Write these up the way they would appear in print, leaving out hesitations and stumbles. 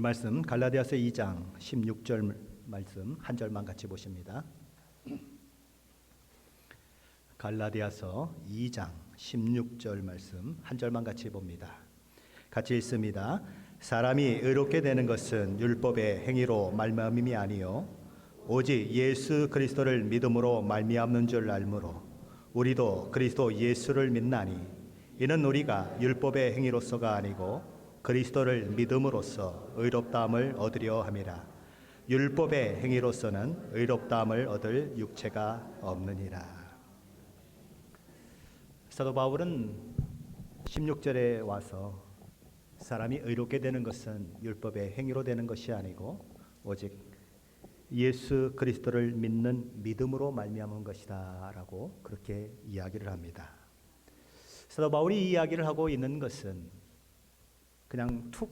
말씀 갈라디아서 2장 16절 말씀 한 절만 같이 보십니다. 갈라디아서 2장 16절 말씀 한 절만 같이 봅니다. 같이 읽습니다. 사람이 의롭게 되는 것은 율법의 행위로 말미암음이 아니요 오직 예수 그리스도를 믿음으로 말미암는 줄 알므로 우리도 그리스도 예수를 믿나니 이는 우리가 율법의 행위로서가 아니고 그리스도를 믿음으로써 의롭다함을 얻으려 함이라. 율법의 행위로서는 의롭다함을 얻을 육체가 없느니라. 사도 바울은 16절에 와서 사람이 의롭게 되는 것은 율법의 행위로 되는 것이 아니고 오직 예수 그리스도를 믿는 믿음으로 말미암은 것이다 라고 그렇게 이야기를 합니다. 사도 바울이 이 이야기를 하고 있는 것은 그냥 툭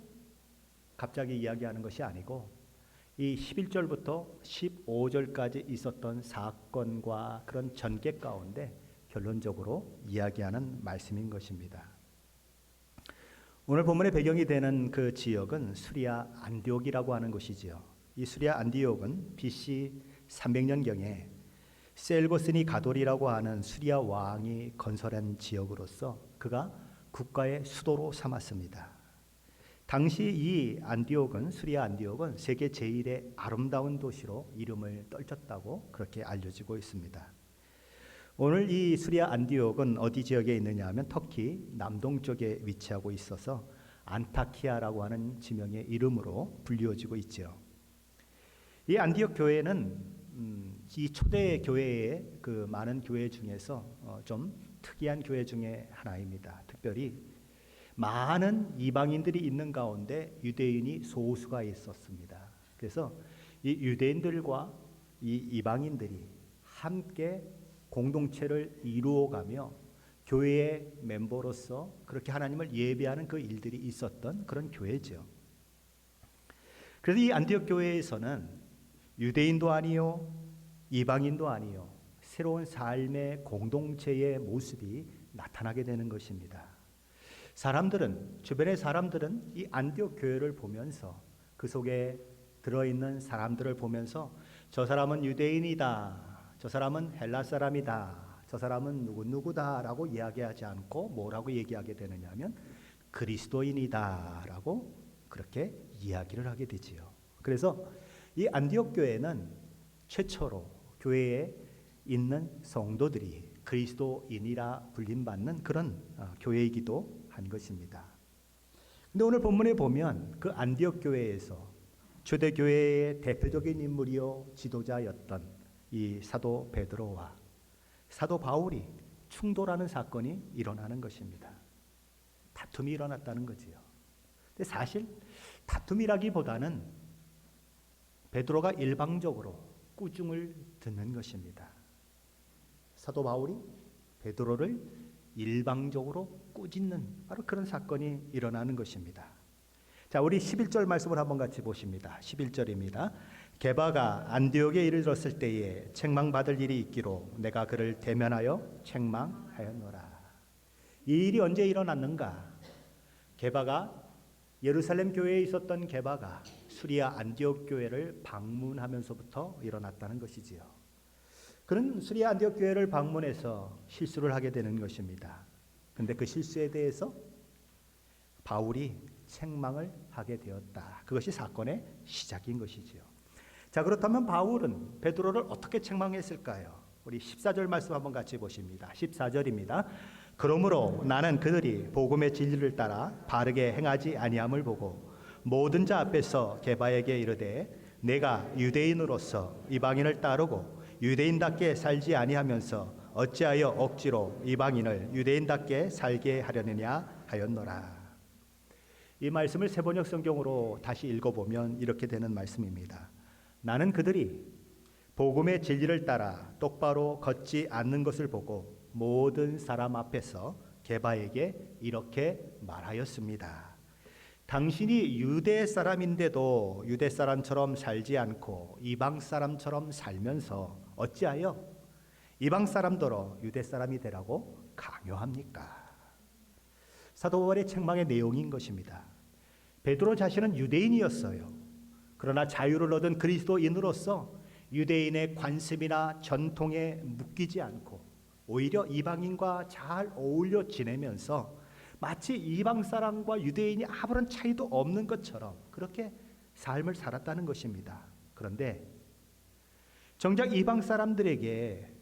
갑자기 이야기하는 것이 아니고 이 11절부터 15절까지 있었던 사건과 그런 전개 가운데 결론적으로 이야기하는 말씀인 것입니다. 오늘 본문의 배경이 되는 그 지역은 수리아 안디옥이라고 하는 곳이지요. 이 수리아 안디옥은 BC 300년경에 셀고스니 가돌이라고 하는 수리아 왕이 건설한 지역으로서 그가 국가의 수도로 삼았습니다. 당시 이 안디옥은 수리아 안디옥은 세계 제1의 아름다운 도시로 이름을 떨쳤다고 그렇게 알려지고 있습니다. 오늘 이 수리아 안디옥은 어디 지역에 있느냐 하면 터키 남동쪽에 위치하고 있어서 안타키아라고 하는 지명의 이름으로 불리워지고 있죠. 이 안디옥 교회는 이 초대 교회의 그 많은 교회 중에서 좀 특이한 교회 중에 하나입니다. 특별히 많은 이방인들이 있는 가운데 유대인이 소수가 있었습니다. 그래서 이 유대인들과 이 이방인들이 함께 공동체를 이루어가며 교회의 멤버로서 그렇게 하나님을 예배하는 그 일들이 있었던 그런 교회죠. 그래서 이 안디옥 교회에서는 유대인도 아니요 이방인도 아니요 새로운 삶의 공동체의 모습이 나타나게 되는 것입니다. 주변의 사람들은 이 안디옥 교회를 보면서 그 속에 들어있는 사람들을 보면서 저 사람은 유대인이다, 저 사람은 헬라 사람이다, 저 사람은 누구누구다 라고 이야기하지 않고 뭐라고 얘기하게 되느냐 하면 그리스도인이다 라고 그렇게 이야기를 하게 되지요. 그래서 이 안디옥 교회는 최초로 교회에 있는 성도들이 그리스도인이라 불림받는 그런 교회이기도 한 것입니다. 근데 오늘 본문에 보면 그 안디옥 교회에서 초대교회의 대표적인 인물이요 지도자였던 이 사도 베드로와 사도 바울이 충돌하는 사건이 일어나는 것입니다. 다툼이 일어났다는 거지요. 근데 사실 다툼이라기보다는 베드로가 일방적으로 꾸중을 듣는 것입니다. 사도 바울이 베드로를 일방적으로 꾸짖는 바로 그런 사건이 일어나는 것입니다. 자, 우리 11절 말씀을 한번 같이 보십니다. 11절입니다. 게바가 안디옥에 이르렀을 때에 책망받을 일이 있기로 내가 그를 대면하여 책망하였노라. 이 일이 언제 일어났는가? 게바가 예루살렘 교회에 있었던 게바가 수리아 안디옥 교회를 방문하면서부터 일어났다는 것이지요. 그는 수리아 안디옥 교회를 방문해서 실수를 하게 되는 것입니다. 그런데 그 실수에 대해서 바울이 책망을 하게 되었다. 그것이 사건의 시작인 것이지요. 자, 그렇다면 바울은 베드로를 어떻게 책망했을까요? 우리 14절 말씀 한번 같이 보십니다. 14절입니다. 그러므로 나는 그들이 복음의 진리를 따라 바르게 행하지 아니함을 보고 모든 자 앞에서 게바에게 이르되 내가 유대인으로서 이방인을 따르고 유대인답게 살지 아니하면서 어찌하여 억지로 이방인을 유대인답게 살게 하려느냐 하였노라. 이 말씀을 세번역 성경으로 다시 읽어보면 이렇게 되는 말씀입니다. 나는 그들이 복음의 진리를 따라 똑바로 걷지 않는 것을 보고 모든 사람 앞에서 게바에게 이렇게 말하였습니다. 당신이 유대 사람인데도 유대 사람처럼 살지 않고 이방 사람처럼 살면서 어찌하여 이방 사람더러 유대 사람이 되라고 강요합니까? 사도 바울의 책망의 내용인 것입니다. 베드로 자신은 유대인이었어요. 그러나 자유를 얻은 그리스도인으로서 유대인의 관습이나 전통에 묶이지 않고 오히려 이방인과 잘 어울려 지내면서 마치 이방 사람과 유대인이 아무런 차이도 없는 것처럼 그렇게 삶을 살았다는 것입니다. 그런데 정작 이방 사람들에게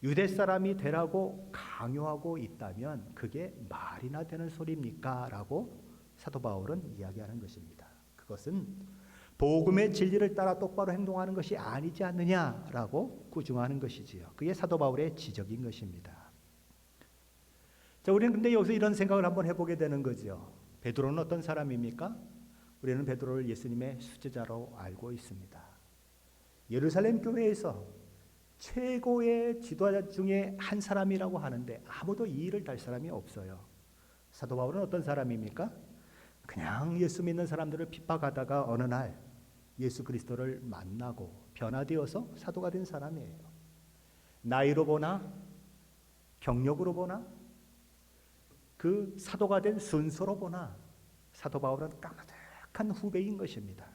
유대 사람이 되라고 강요하고 있다면 그게 말이나 되는 소리입니까? 라고 사도 바울은 이야기하는 것입니다. 그것은 복음의 진리를 따라 똑바로 행동하는 것이 아니지 않느냐라고 꾸중하는 것이지요. 그게 사도 바울의 지적인 것입니다. 자, 우리는 근데 여기서 이런 생각을 한번 해보게 되는 거죠. 베드로는 어떤 사람입니까? 우리는 베드로를 예수님의 수제자로 알고 있습니다. 예루살렘 교회에서 최고의 지도자 중에 한 사람이라고 하는데 아무도 이 일을 달 사람이 없어요. 사도 바울은 어떤 사람입니까? 그냥 예수 믿는 사람들을 핍박하다가 어느 날 예수 그리스도를 만나고 변화되어서 사도가 된 사람이에요. 나이로 보나 경력으로 보나 그 사도가 된 순서로 보나 사도 바울은 까마득한 후배인 것입니다.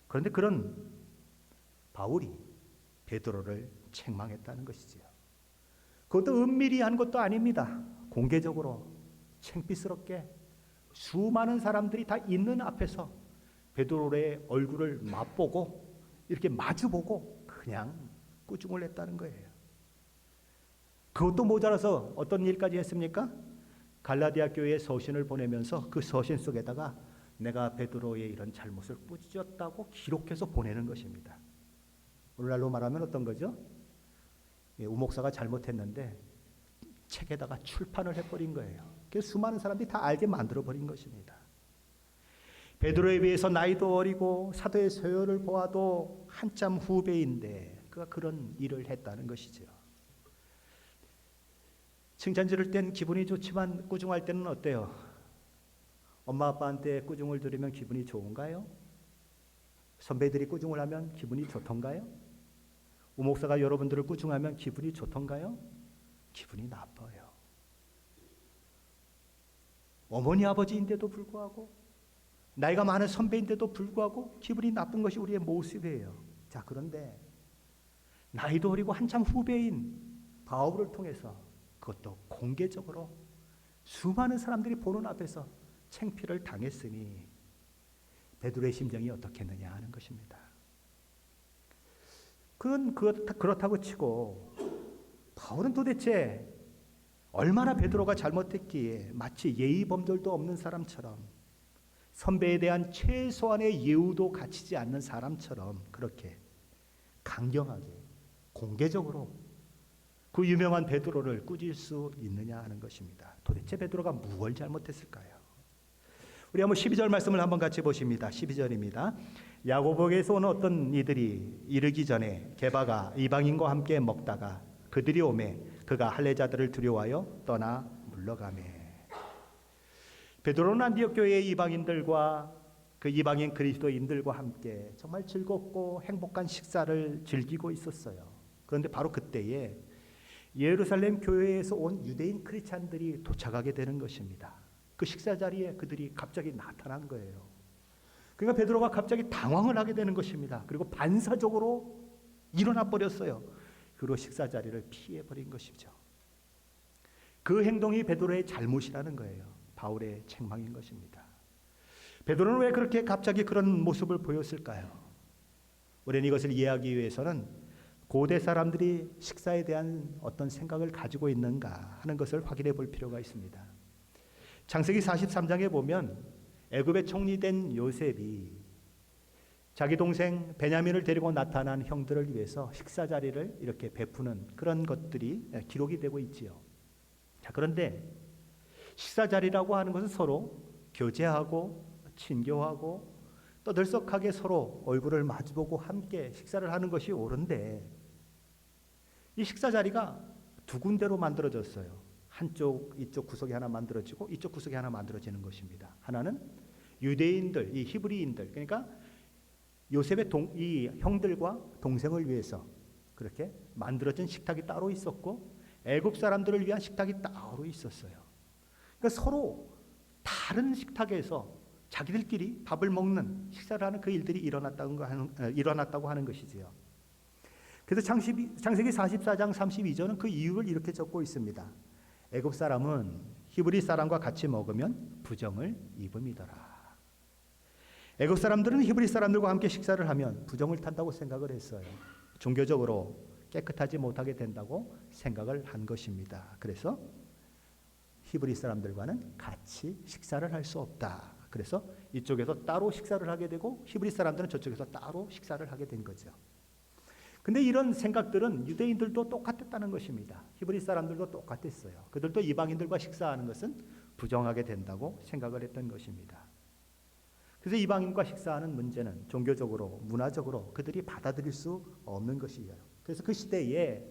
그런데 그런 바울이 베드로를 책망했다는 것이지요. 그것도 은밀히 한 것도 아닙니다. 공개적으로 창피스럽게 수많은 사람들이 다 있는 앞에서 베드로의 얼굴을 맛보고 이렇게 마주보고 그냥 꾸중을 했다는 거예요. 그것도 모자라서 어떤 일까지 했습니까? 갈라디아 교회에 서신을 보내면서 그 서신 속에다가 내가 베드로의 이런 잘못을 꾸짖었다고 기록해서 보내는 것입니다. 오늘날로 말하면 어떤 거죠? 우목사가 잘못했는데 책에다가 출판을 해버린 거예요. 그래서 수많은 사람들이 다 알게 만들어버린 것입니다. 베드로에 비해서 나이도 어리고 사도의 서열을 보아도 한참 후배인데 그가 그런 일을 했다는 것이죠. 칭찬 들을 땐 기분이 좋지만 꾸중할 때는 어때요? 엄마 아빠한테 꾸중을 들으면 기분이 좋은가요? 선배들이 꾸중을 하면 기분이 좋던가요? 우목사가 여러분들을 꾸중하면 기분이 좋던가요? 기분이 나빠요. 어머니 아버지인데도 불구하고 나이가 많은 선배인데도 불구하고 기분이 나쁜 것이 우리의 모습이에요. 자, 그런데 나이도 어리고 한참 후배인 바울을 통해서 그것도 공개적으로 수많은 사람들이 보는 앞에서 창피를 당했으니 베드로의 심정이 어떻겠느냐 하는 것입니다. 그건 그렇다고 치고 바울은 도대체 얼마나 베드로가 잘못했기에 마치 예의 범절도 없는 사람처럼 선배에 대한 최소한의 예우도 갖추지 않는 사람처럼 그렇게 강경하게 공개적으로 그 유명한 베드로를 꾸질 수 있느냐 하는 것입니다. 도대체 베드로가 무엇을 잘못했을까요? 우리 한번 12절 말씀을 한번 같이 보십니다. 12절입니다. 야고보에서 온 어떤 이들이 이르기 전에 게바가 이방인과 함께 먹다가 그들이 오매 그가 할례자들을 두려워하여 떠나 물러가매. 베드로는 안디옥 교회의 이방인들과 그 이방인 그리스도인들과 함께 정말 즐겁고 행복한 식사를 즐기고 있었어요. 그런데 바로 그때에 예루살렘 교회에서 온 유대인 크리스찬들이 도착하게 되는 것입니다. 그 식사 자리에 그들이 갑자기 나타난 거예요. 그러니까 베드로가 갑자기 당황을 하게 되는 것입니다. 그리고 반사적으로 일어나 버렸어요. 그리고 식사 자리를 피해 버린 것이죠. 그 행동이 베드로의 잘못이라는 거예요. 바울의 책망인 것입니다. 베드로는 왜 그렇게 갑자기 그런 모습을 보였을까요? 우리는 이것을 이해하기 위해서는 고대 사람들이 식사에 대한 어떤 생각을 가지고 있는가 하는 것을 확인해 볼 필요가 있습니다. 창세기 43장에 보면 애굽에 총리된 요셉이 자기 동생 베냐민을 데리고 나타난 형들을 위해서 식사 자리를 이렇게 베푸는 그런 것들이 기록이 되고 있지요. 자, 그런데 식사 자리라고 하는 것은 서로 교제하고 친교하고 떠들썩하게 서로 얼굴을 마주보고 함께 식사를 하는 것이 옳은데 이 식사 자리가 두 군데로 만들어졌어요. 한쪽 이쪽 구석이 하나 만들어지고 이쪽 구석이 하나 만들어지는 것입니다. 하나는 유대인들, 이 히브리인들, 그러니까 요셉의 이 형들과 동생을 위해서 그렇게 만들어진 식탁이 따로 있었고 애굽 사람들을 위한 식탁이 따로 있었어요. 그러니까 서로 다른 식탁에서 자기들끼리 밥을 먹는, 식사를 하는 그 일들이 일어났다고 하는 것이지요. 그래서 창세기 44장 32절은 그 이유를 이렇게 적고 있습니다. 애굽 사람은 히브리 사람과 같이 먹으면 부정을 입음이더라. 애굽 사람들은 히브리 사람들과 함께 식사를 하면 부정을 탄다고 생각을 했어요. 종교적으로 깨끗하지 못하게 된다고 생각을 한 것입니다. 그래서 히브리 사람들과는 같이 식사를 할 수 없다. 그래서 이쪽에서 따로 식사를 하게 되고 히브리 사람들은 저쪽에서 따로 식사를 하게 된 거죠. 근데 이런 생각들은 유대인들도 똑같았다는 것입니다. 히브리 사람들도 똑같았어요. 그들도 이방인들과 식사하는 것은 부정하게 된다고 생각을 했던 것입니다. 그래서 이방인과 식사하는 문제는 종교적으로, 문화적으로 그들이 받아들일 수 없는 것이에요. 그래서 그 시대에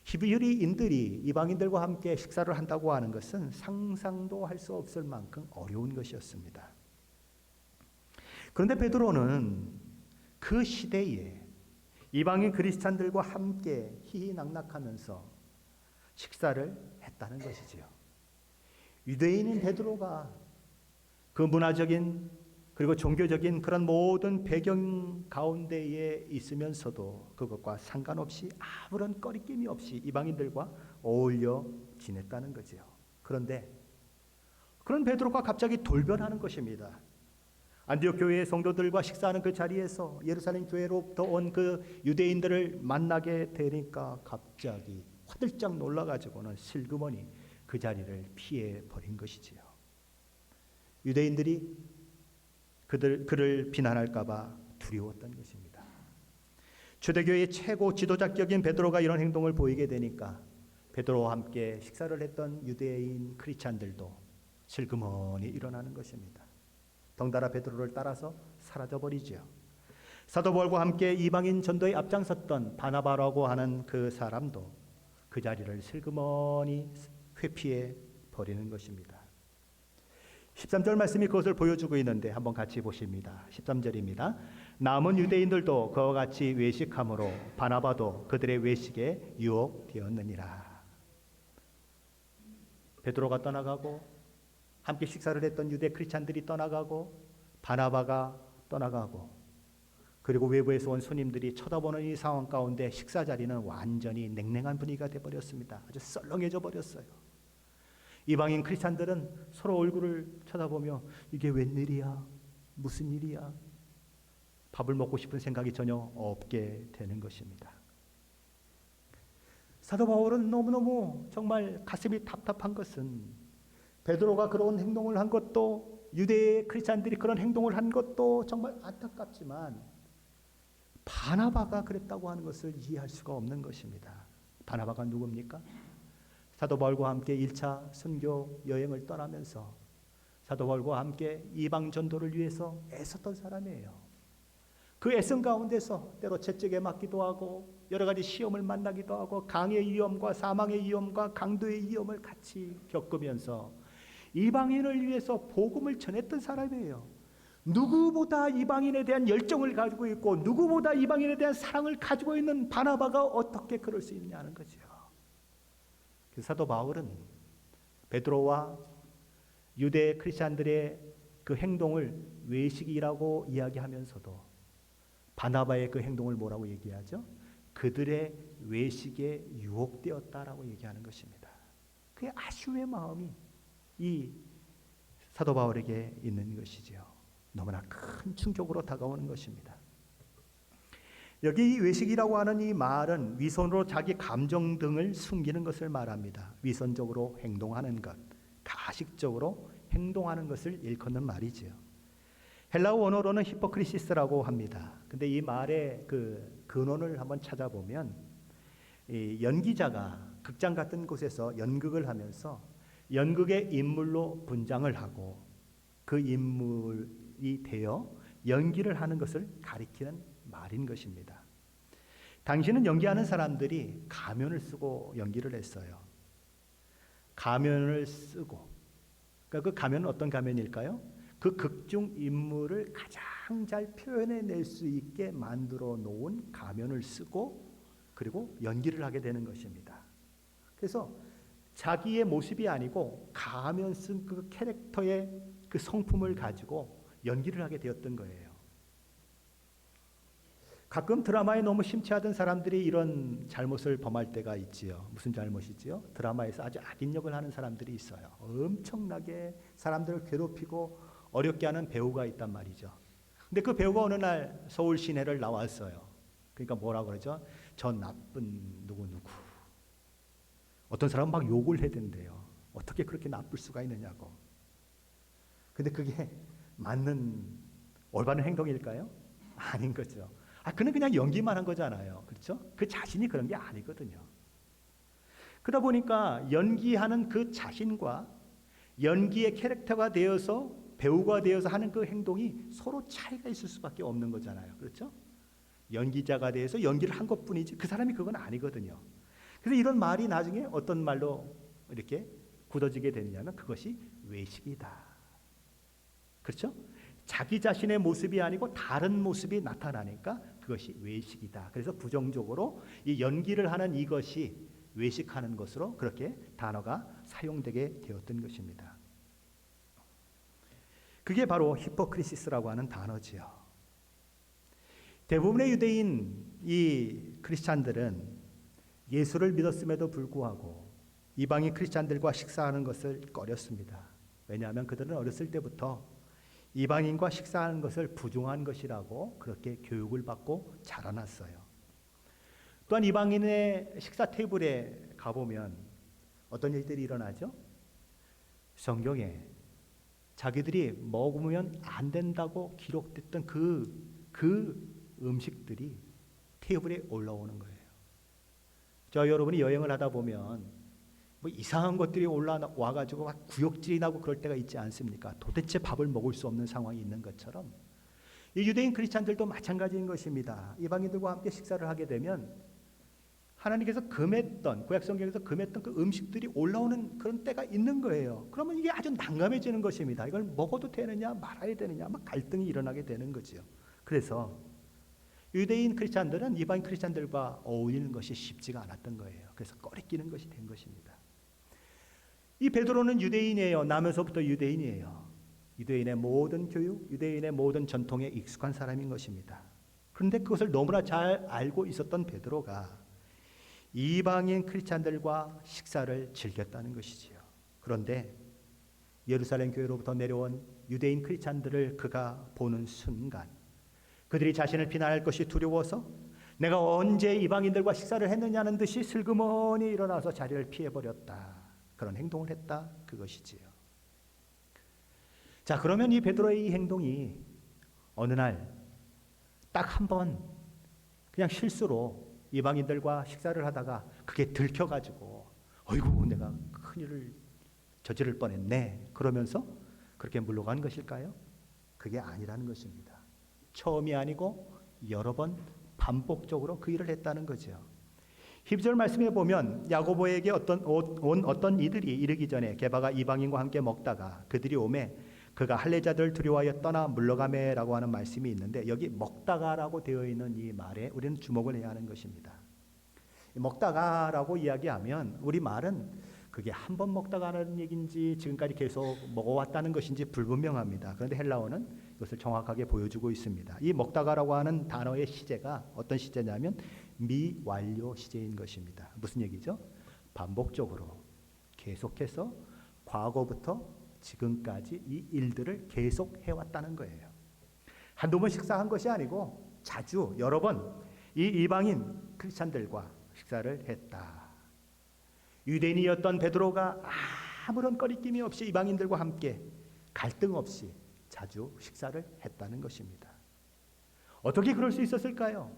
히브리인들이 이방인들과 함께 식사를 한다고 하는 것은 상상도 할 수 없을 만큼 어려운 것이었습니다. 그런데 베드로는 그 시대에 이방인 크리스찬들과 함께 희희낙낙하면서 식사를 했다는 것이지요. 유대인인 베드로가 그 문화적인 그리고 종교적인 그런 모든 배경 가운데에 있으면서도 그것과 상관없이 아무런 꺼리낌이 없이 이방인들과 어울려 지냈다는 거지요. 그런데 그런 베드로가 갑자기 돌변하는 것입니다. 안디옥 교회의 성도들과 식사하는 그 자리에서 예루살렘 교회로부터 온 그 유대인들을 만나게 되니까 갑자기 화들짝 놀라가지고는 슬그머니 그 자리를 피해 버린 것이지요. 유대인들이 그를 비난할까봐 두려웠던 것입니다. 초대교회의 최고 지도자격인 베드로가 이런 행동을 보이게 되니까 베드로와 함께 식사를 했던 유대인 크리스찬들도 슬그머니 일어나는 것입니다. 덩달아 베드로를 따라서 사라져버리죠. 사도 바울과 함께 이방인 전도에 앞장섰던 바나바라고 하는 그 사람도 그 자리를 슬그머니 회피해 버리는 것입니다. 13절 말씀이 그것을 보여주고 있는데 한번 같이 보십니다. 13절입니다. 남은 유대인들도 그와 같이 외식함으로 바나바도 그들의 외식에 유혹되었느니라. 베드로가 떠나가고 함께 식사를 했던 유대 크리스찬들이 떠나가고 바나바가 떠나가고 그리고 외부에서 온 손님들이 쳐다보는 이 상황 가운데 식사 자리는 완전히 냉랭한 분위기가 되어버렸습니다. 아주 썰렁해져 버렸어요. 이방인 크리스찬들은 서로 얼굴을 쳐다보며 이게 웬일이야? 무슨 일이야? 밥을 먹고 싶은 생각이 전혀 없게 되는 것입니다. 사도 바울은 너무너무 정말 가슴이 답답한 것은 베드로가 그런 행동을 한 것도 유대 크리스찬들이 그런 행동을 한 것도 정말 안타깝지만 바나바가 그랬다고 하는 것을 이해할 수가 없는 것입니다. 바나바가 누굽니까? 사도 바울과 함께 1차 선교 여행을 떠나면서 사도 바울과 함께 이방 전도를 위해서 애썼던 사람이에요. 그 애씀 가운데서 때로 채찍에 맞기도 하고 여러 가지 시험을 만나기도 하고 강의 위험과 사망의 위험과 강도의 위험을 같이 겪으면서 이방인을 위해서 복음을 전했던 사람이에요. 누구보다 이방인에 대한 열정을 가지고 있고 누구보다 이방인에 대한 사랑을 가지고 있는 바나바가 어떻게 그럴 수 있냐는 거죠. 사도 바울은 베드로와 유대 크리스찬들의 그 행동을 외식이라고 이야기하면서도 바나바의 그 행동을 뭐라고 얘기하죠? 그들의 외식에 유혹되었다라고 얘기하는 것입니다. 그의 아쉬움의 마음이 이 사도 바울에게 있는 것이지요. 너무나 큰 충격으로 다가오는 것입니다. 여기 이 외식이라고 하는 이 말은 위선으로 자기 감정 등을 숨기는 것을 말합니다. 위선적으로 행동하는 것, 가식적으로 행동하는 것을 일컫는 말이지요. 헬라어 원어로는 히포크리시스라고 합니다. 근데 이 말의 그 근원을 한번 찾아보면 이 연기자가 극장 같은 곳에서 연극을 하면서 연극의 인물로 분장을 하고 그 인물이 되어 연기를 하는 것을 가리키는 말인 것입니다. 당시는 연기하는 사람들이 가면을 쓰고 연기를 했어요. 가면을 쓰고, 그러니까 그 가면은 어떤 가면일까요? 그 극중 인물을 가장 잘 표현해낼 수 있게 만들어 놓은 가면을 쓰고 그리고 연기를 하게 되는 것입니다. 그래서 자기의 모습이 아니고 가면 쓴 그 캐릭터의 그 성품을 가지고 연기를 하게 되었던 거예요. 가끔 드라마에 너무 심취하던 사람들이 이런 잘못을 범할 때가 있지요. 무슨 잘못이지요? 드라마에서 아주 악인 역을 하는 사람들이 있어요. 엄청나게 사람들을 괴롭히고 어렵게 하는 배우가 있단 말이죠. 근데 그 배우가 어느 날 서울 시내를 나왔어요. 그러니까 뭐라고 그러죠? 저 나쁜 누구누구. 어떤 사람은 막 욕을 해댄대요. 어떻게 그렇게 나쁠 수가 있느냐고. 근데 그게 맞는 올바른 행동일까요? 아닌 거죠. 그는 그냥 연기만 한 거잖아요. 그렇죠? 그 자신이 그런 게 아니거든요. 그러다 보니까 연기하는 그 자신과 연기의 캐릭터가 되어서 배우가 되어서 하는 그 행동이 서로 차이가 있을 수밖에 없는 거잖아요. 그렇죠? 연기자가 되어서 연기를 한 것뿐이지 그 사람이 그건 아니거든요. 그래서 이런 말이 나중에 어떤 말로 이렇게 굳어지게 되느냐면 그것이 외식이다. 그렇죠? 자기 자신의 모습이 아니고 다른 모습이 나타나니까 그것이 외식이다. 그래서 부정적으로 이 연기를 하는 이것이 외식하는 것으로 그렇게 단어가 사용되게 되었던 것입니다. 그게 바로 히포크리시스라고 하는 단어지요. 대부분의 유대인 이 크리스찬들은 예수를 믿었음에도 불구하고 이방인 크리스찬들과 식사하는 것을 꺼렸습니다. 왜냐하면 그들은 어렸을 때부터 이방인과 식사하는 것을 부정한 것이라고 그렇게 교육을 받고 자라났어요. 또한 이방인의 식사 테이블에 가보면 어떤 일들이 일어나죠? 성경에 자기들이 먹으면 안 된다고 기록됐던 그 음식들이 테이블에 올라오는 거예요. 저 여러분이 여행을 하다 보면 뭐 이상한 것들이 올라와가지고 막 구역질이 나고 그럴 때가 있지 않습니까? 도대체 밥을 먹을 수 없는 상황이 있는 것처럼 이 유대인 크리스찬들도 마찬가지인 것입니다. 이방인들과 함께 식사를 하게 되면 하나님께서 금했던 구약 성경에서 금했던 그 음식들이 올라오는 그런 때가 있는 거예요. 그러면 이게 아주 난감해지는 것입니다. 이걸 먹어도 되느냐 말아야 되느냐 막 갈등이 일어나게 되는 거죠. 그래서 유대인 크리스찬들은 이방인 크리스찬들과 어울리는 것이 쉽지가 않았던 거예요. 그래서 꺼리끼는 것이 된 것입니다. 이 베드로는 유대인이에요. 나면서부터 유대인이에요. 유대인의 모든 교육, 유대인의 모든 전통에 익숙한 사람인 것입니다. 그런데 그것을 너무나 잘 알고 있었던 베드로가 이방인 크리스찬들과 식사를 즐겼다는 것이지요. 그런데 예루살렘 교회로부터 내려온 유대인 크리스찬들을 그가 보는 순간 그들이 자신을 비난할 것이 두려워서 내가 언제 이방인들과 식사를 했느냐는 듯이 슬그머니 일어나서 자리를 피해버렸다. 그런 행동을 했다. 그것이지요. 자, 그러면 이 베드로의 이 행동이 어느 날 딱 한 번 그냥 실수로 이방인들과 식사를 하다가 그게 들켜가지고 어이구 내가 큰일을 저지를 뻔했네. 그러면서 그렇게 물러간 것일까요? 그게 아니라는 것입니다. 처음이 아니고 여러 번 반복적으로 그 일을 했다는 거죠. 12절 말씀에 보면 야고보에게 온 어떤 이들이 이르기 전에 게바가 이방인과 함께 먹다가 그들이 오매 그가 할례자들을 두려워하여 떠나 물러가매라고 하는 말씀이 있는데 여기 먹다가라고 되어 있는 이 말에 우리는 주목을 해야 하는 것입니다. 먹다가라고 이야기하면 우리 말은 그게 한 번 먹다가 하는 얘기인지 지금까지 계속 먹어왔다는 것인지 불분명합니다. 그런데 헬라어는 이것을 정확하게 보여주고 있습니다. 이 먹다가라고 하는 단어의 시제가 어떤 시제냐면 미완료 시제인 것입니다. 무슨 얘기죠? 반복적으로 계속해서 과거부터 지금까지 이 일들을 계속 해왔다는 거예요. 한두 번 식사한 것이 아니고 자주 여러 번 이 이방인 크리스찬들과 식사를 했다. 유대인이었던 베드로가 아무런 꺼리낌이 없이 이방인들과 함께 갈등 없이 자주 식사를 했다는 것입니다. 어떻게 그럴 수 있었을까요?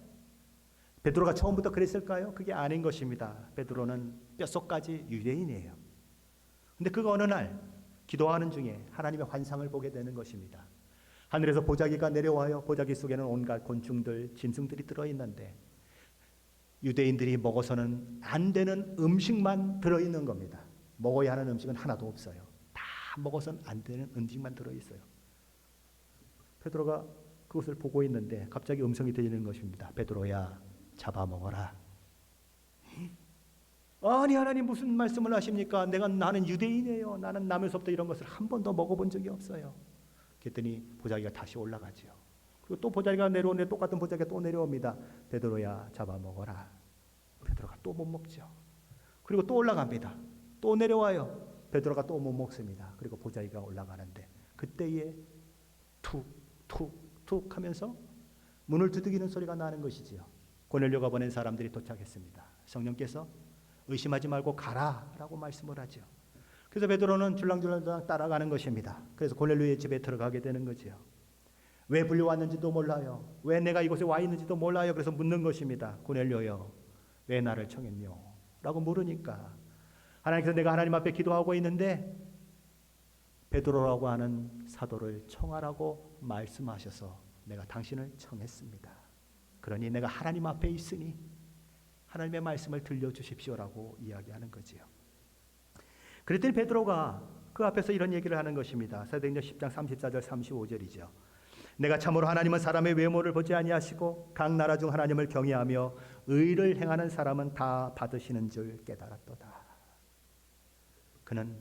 베드로가 처음부터 그랬을까요? 그게 아닌 것입니다. 베드로는 뼛속까지 유대인이에요. 근데 그가 어느 날 기도하는 중에 하나님의 환상을 보게 되는 것입니다. 하늘에서 보자기가 내려와요. 보자기 속에는 온갖 곤충들, 짐승들이 들어있는데 유대인들이 먹어서는 안 되는 음식만 들어있는 겁니다. 먹어야 하는 음식은 하나도 없어요. 다 먹어서는 안 되는 음식만 들어있어요. 베드로가 그것을 보고 있는데 갑자기 음성이 들리는 것입니다. 베드로야, 잡아먹어라. 아니 하나님 무슨 말씀을 하십니까? 나는 유대인이에요. 나는 나면서부터 이런 것을 한 번도 먹어본 적이 없어요. 그랬더니 보자기가 다시 올라가죠. 그리고 또 보자기가 내려오는데 똑같은 보자기가 또 내려옵니다. 베드로야 잡아먹어라. 베드로가 또 못 먹죠. 그리고 또 올라갑니다. 또 내려와요. 베드로가 또 못 먹습니다. 그리고 보자기가 올라가는데 그때에 툭툭툭 하면서 문을 두드리는 소리가 나는 것이지요. 고넬료가 보낸 사람들이 도착했습니다. 성령께서 의심하지 말고 가라라고 말씀을 하죠. 그래서 베드로는 줄랑줄랑 따라가는 것입니다. 그래서 고넬료의 집에 들어가게 되는 거지요. 왜 불려왔는지도 몰라요. 왜 내가 이곳에 와 있는지도 몰라요. 그래서 묻는 것입니다. 고넬료여, 왜 나를 청했뇨? 라고 물으니까 하나님께서 내가 하나님 앞에 기도하고 있는데 베드로라고 하는 사도를 청하라고 말씀하셔서 내가 당신을 청했습니다. 그러니 내가 하나님 앞에 있으니 하나님의 말씀을 들려주십시오라고 이야기하는 거지요. 그랬더니 베드로가 그 앞에서 이런 얘기를 하는 것입니다. 사도행전 10장 34절 35절이죠. 내가 참으로 하나님은 사람의 외모를 보지 아니하시고 각 나라 중 하나님을 경외하며 의를 행하는 사람은 다 받으시는 줄 깨달았도다. 그는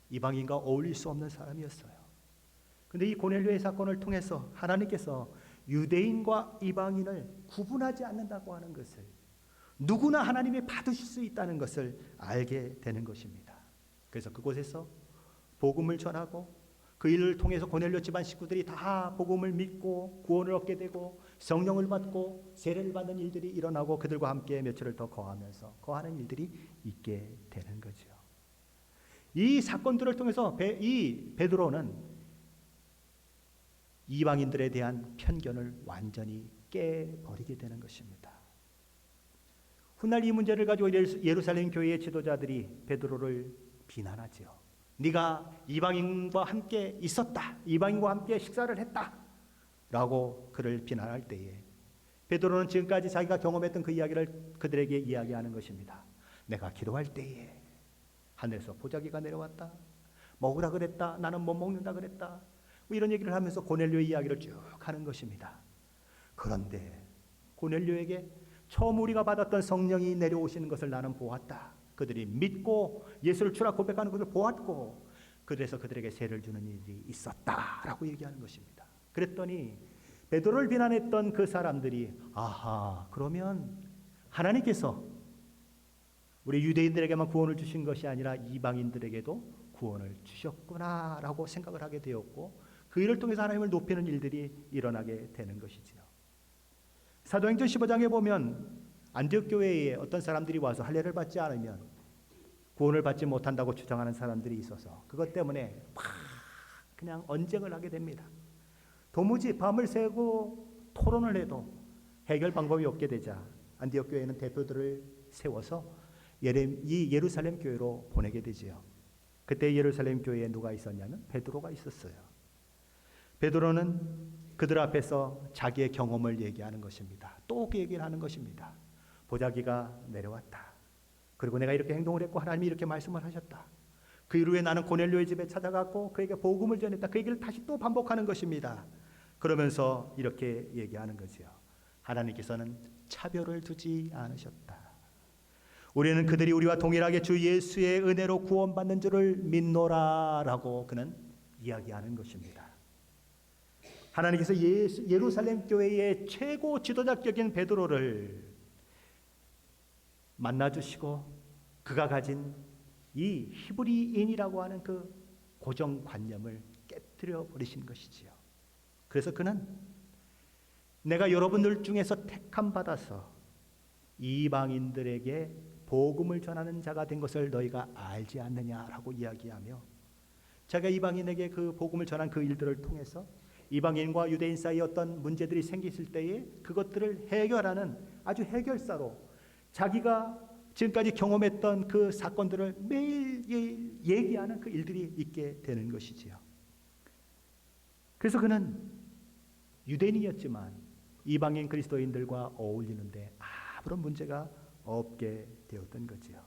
이방인과 어울릴 수 없는 사람이었어요. 그런데 이 고넬료의 사건을 통해서 하나님께서 유대인과 이방인을 구분하지 않는다고 하는 것을, 누구나 하나님이 받으실 수 있다는 것을 알게 되는 것입니다. 그래서 그곳에서 복음을 전하고 그 일을 통해서 고넬료 집안 식구들이 다 복음을 믿고 구원을 얻게 되고 성령을 받고 세례를 받는 일들이 일어나고 그들과 함께 며칠을 더 거하는 일들이 있게 되는 거죠. 이 사건들을 통해서 이 베드로는 이방인들에 대한 편견을 완전히 깨버리게 되는 것입니다. 훗날 이 문제를 가지고 예루살렘 교회의 지도자들이 베드로를 비난하지요. 네가 이방인과 함께 있었다. 이방인과 함께 식사를 했다. 라고 그를 비난할 때에 베드로는 지금까지 자기가 경험했던 그 이야기를 그들에게 이야기하는 것입니다. 내가 기도할 때에 하늘에서 보자기가 내려왔다. 먹으라 그랬다. 나는 못 먹는다 그랬다. 뭐 이런 얘기를 하면서 고넬료의 이야기를 쭉 하는 것입니다. 그런데 고넬료에게 처음 우리가 받았던 성령이 내려오시는 것을 나는 보았다. 그들이 믿고 예수를 주라 고백하는 것을 보았고 그래서 그들에게 세를 주는 일이 있었다라고 얘기하는 것입니다. 그랬더니 베드로를 비난했던 그 사람들이 아하, 그러면 하나님께서 우리 유대인들에게만 구원을 주신 것이 아니라 이방인들에게도 구원을 주셨구나라고 생각을 하게 되었고 그 일을 통해서 하나님을 높이는 일들이 일어나게 되는 것이지요. 사도행전 15장에 보면 안디옥 교회에 어떤 사람들이 와서 할례를 받지 않으면 구원을 받지 못한다고 주장하는 사람들이 있어서 그것 때문에 막 그냥 언쟁을 하게 됩니다. 도무지 밤을 새고 토론을 해도 해결 방법이 없게 되자 안디옥 교회는 대표들을 세워서 이 예루살렘 교회로 보내게 되지요. 그때 예루살렘 교회에 누가 있었냐면 베드로가 있었어요. 베드로는 그들 앞에서 자기의 경험을 얘기하는 것입니다. 또 그 얘기를 하는 것입니다. 보자기가 내려왔다. 그리고 내가 이렇게 행동을 했고 하나님이 이렇게 말씀을 하셨다. 그 이후에 나는 고넬료의 집에 찾아갔고 그에게 복음을 전했다. 그 얘기를 다시 또 반복하는 것입니다. 그러면서 이렇게 얘기하는 거지요. 하나님께서는 차별을 두지 않으셨다. 우리는 그들이 우리와 동일하게 주 예수의 은혜로 구원받는 줄을 믿노라라고 그는 이야기하는 것입니다. 하나님께서 예루살렘 교회의 최고 지도자격인 베드로를 만나주시고 그가 가진 이 히브리인이라고 하는 그 고정관념을 깨뜨려 버리신 것이지요. 그래서 그는 내가 여러분들 중에서 택함 받아서 이방인들에게 복음을 전하는 자가 된 것을 너희가 알지 않느냐라고 이야기하며 자기가 이방인에게 그 복음을 전한 그 일들을 통해서 이방인과 유대인 사이에 어떤 문제들이 생겼을 때에 그것들을 해결하는 아주 해결사로 자기가 지금까지 경험했던 그 사건들을 매일 얘기하는 그 일들이 있게 되는 것이지요. 그래서 그는 유대인이었지만 이방인 그리스도인들과 어울리는데 아무런 문제가 없게 되었던 거지요.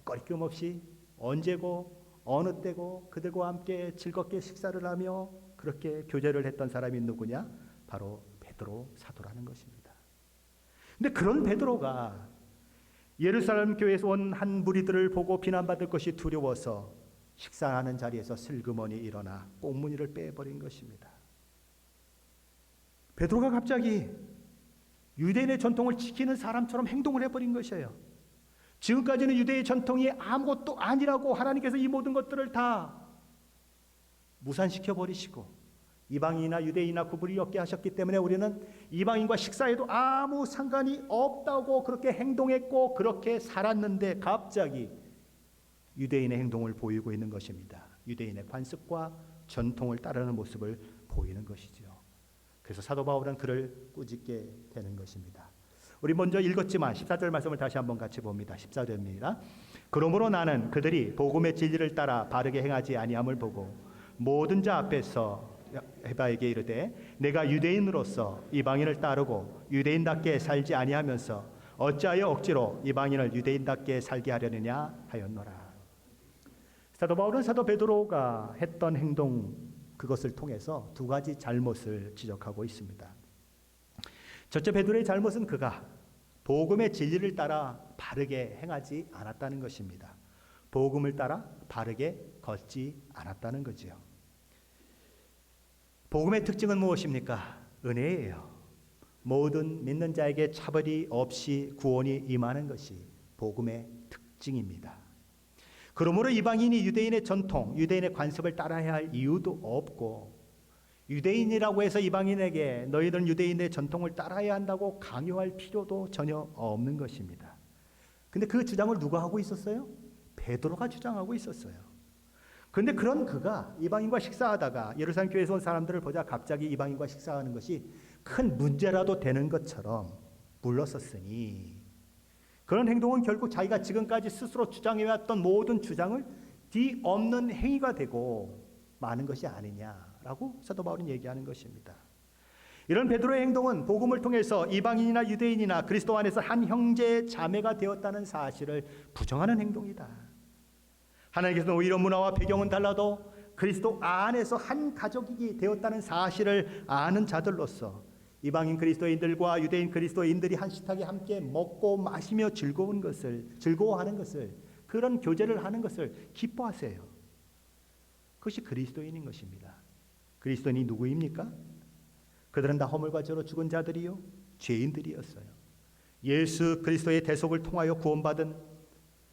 꺼리낌 없이 언제고 어느 때고 그들과 함께 즐겁게 식사를 하며 그렇게 교제를 했던 사람이 누구냐? 바로 베드로 사도라는 것입니다. 근데 그런 베드로가 예루살렘 교회에서 온 한 무리들을 보고 비난받을 것이 두려워서 식사하는 자리에서 슬그머니 일어나 꽁무니를 빼버린 것입니다. 베드로가 갑자기 유대인의 전통을 지키는 사람처럼 행동을 해버린 것이에요. 지금까지는 유대의 전통이 아무것도 아니라고 하나님께서 이 모든 것들을 다 무산시켜 버리시고 이방인이나 유대인이나 구분이 없게 하셨기 때문에 우리는 이방인과 식사해도 아무 상관이 없다고 그렇게 행동했고 그렇게 살았는데 갑자기 유대인의 행동을 보이고 있는 것입니다. 유대인의 관습과 전통을 따르는 모습을 보이는 것이죠. 그래서 사도 바울은 그를 꾸짖게 되는 것입니다. 우리 먼저 읽었지만 14절 말씀을 다시 한번 같이 봅니다. 14절입니다. 그러므로 나는 그들이 복음의 진리를 따라 바르게 행하지 아니함을 보고 모든 자 앞에서 헤바에게 이르되 내가 유대인으로서 이방인을 따르고 유대인답게 살지 아니하면서 어찌하여 억지로 이방인을 유대인답게 살게 하려느냐 하였노라. 사도 바울은 사도 베드로가 했던 행동 그것을 통해서 두 가지 잘못을 지적하고 있습니다. 첫째, 베드로의 잘못은 그가 복음의 진리를 따라 바르게 행하지 않았다는 것입니다. 복음을 따라 바르게 걷지 않았다는 거지요. 복음의 특징은 무엇입니까? 은혜예요. 모든 믿는 자에게 차별이 없이 구원이 임하는 것이 복음의 특징입니다. 그러므로 이방인이 유대인의 전통, 유대인의 관습을 따라야 할 이유도 없고 유대인이라고 해서 이방인에게 너희들은 유대인의 전통을 따라야 한다고 강요할 필요도 전혀 없는 것입니다. 근데 그 주장을 누가 하고 있었어요? 베드로가 주장하고 있었어요. 그런데 그런 그가 이방인과 식사하다가 예루살렘 교회에서 온 사람들을 보자 갑자기 이방인과 식사하는 것이 큰 문제라도 되는 것처럼 물러섰으니 그런 행동은 결국 자기가 지금까지 스스로 주장해왔던 모든 주장을 뒤엎는 행위가 되고 마는 것이 아니냐라고 사도 바울은 얘기하는 것입니다. 이런 베드로의 행동은 복음을 통해서 이방인이나 유대인이나 그리스도 안에서 한 형제 자매가 되었다는 사실을 부정하는 행동이다. 하나님께서는 오히려 문화와 배경은 달라도 그리스도 안에서 한 가족이 되었다는 사실을 아는 자들로서 이방인 그리스도인들과 유대인 그리스도인들이 한 식탁에 함께 먹고 마시며 즐거워하는 것을 그런 교제를 하는 것을 기뻐하세요. 그것이 그리스도인인 것입니다. 그리스도인이 누구입니까? 그들은 다 허물과 죄로 죽은 자들이요 죄인들이었어요. 예수 그리스도의 대속을 통하여 구원받은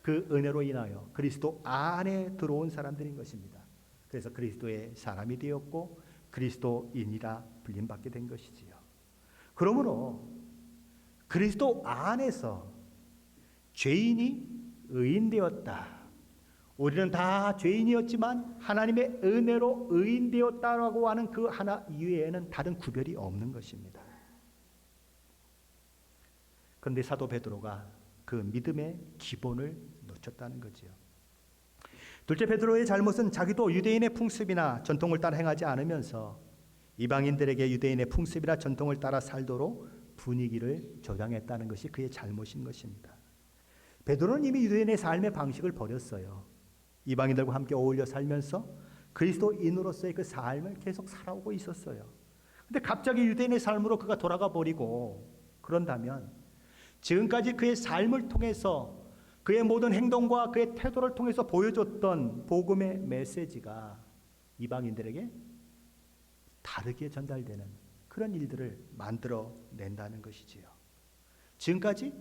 그 은혜로 인하여 그리스도 안에 들어온 사람들인 것입니다. 그래서 그리스도의 사람이 되었고 그리스도인이라 불림받게 된 것이지요. 그러므로 그리스도 안에서 죄인이 의인되었다. 우리는 다 죄인이었지만 하나님의 은혜로 의인되었다라고 하는 그 하나 이외에는 다른 구별이 없는 것입니다. 그런데 사도 베드로가 그 믿음의 기본을 놓쳤다는 거지요. 둘째, 베드로의 잘못은 자기도 유대인의 풍습이나 전통을 따라 행하지 않으면서 이방인들에게 유대인의 풍습이나 전통을 따라 살도록 분위기를 조장했다는 것이 그의 잘못인 것입니다. 베드로는 이미 유대인의 삶의 방식을 버렸어요. 이방인들과 함께 어울려 살면서 그리스도인으로서의 그 삶을 계속 살아오고 있었어요. 근데 갑자기 유대인의 삶으로 그가 돌아가 버리고 그런다면 지금까지 그의 삶을 통해서 그의 모든 행동과 그의 태도를 통해서 보여줬던 복음의 메시지가 이방인들에게 다르게 전달되는 그런 일들을 만들어낸다는 것이지요. 지금까지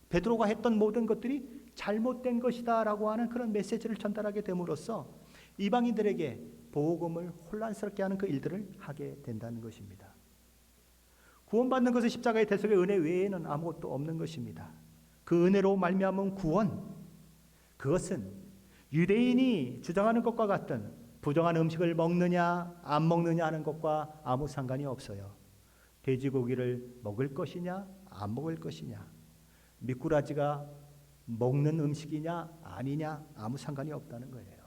베드로가 했던 모든 것들이 잘못된 것이다 라고 하는 그런 메시지를 전달하게 됨으로써 이방인들에게 복음을 혼란스럽게 하는 그 일들을 하게 된다는 것입니다. 구원받는 것은 십자가의 대속의 은혜 외에는 아무것도 없는 것입니다. 그 은혜로 말미암은 구원, 그것은 유대인이 주장하는 것과 같은 부정한 음식을 먹느냐 안 먹느냐 하는 것과 아무 상관이 없어요. 돼지고기를 먹을 것이냐 안 먹을 것이냐, 미꾸라지가 먹는 음식이냐 아니냐 아무 상관이 없다는 거예요.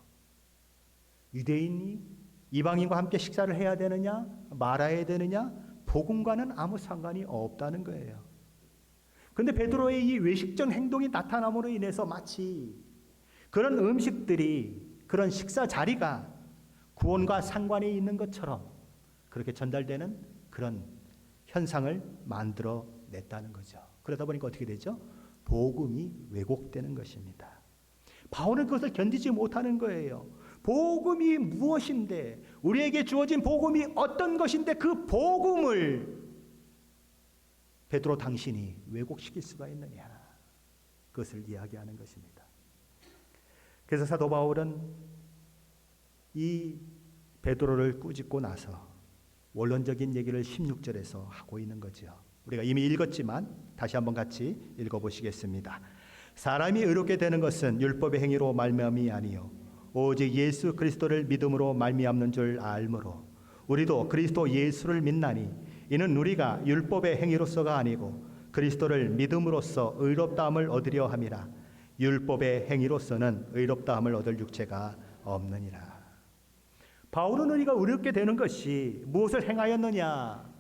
유대인이 이방인과 함께 식사를 해야 되느냐 말아야 되느냐 복음과는 아무 상관이 없다는 거예요. 그런데 베드로의 이 외식전 행동이 나타남으로 인해서 마치 그런 음식들이 그런 식사 자리가 구원과 상관이 있는 것처럼 그렇게 전달되는 그런 현상을 만들어냈다는 거죠. 그러다 보니까 어떻게 되죠? 복음이 왜곡되는 것입니다. 바울은 그것을 견디지 못하는 거예요. 복음이 무엇인데, 우리에게 주어진 복음이 어떤 것인데 그 복음을 베드로 당신이 왜곡시킬 수가 있느냐, 그것을 이야기하는 것입니다. 그래서 사도 바울은 이 베드로를 꾸짖고 나서 원론적인 얘기를 16절에서 하고 있는 거죠. 우리가 이미 읽었지만 다시 한번 같이 읽어보시겠습니다. 사람이 의롭게 되는 것은 율법의 행위로 말미암이 아니요 오직 예수 그리스도를 믿음으로 말미암는 줄 알므로 우리도 그리스도 예수를 믿나니 이는 우리가 율법의 행위로서가 아니고 그리스도를 믿음으로써 의롭다함을 얻으려 함이라. 율법의 행위로서는 의롭다함을 얻을 육체가 없느니라. 바울은 우리가 의롭게 되는 것이 무엇을 행하였느냐,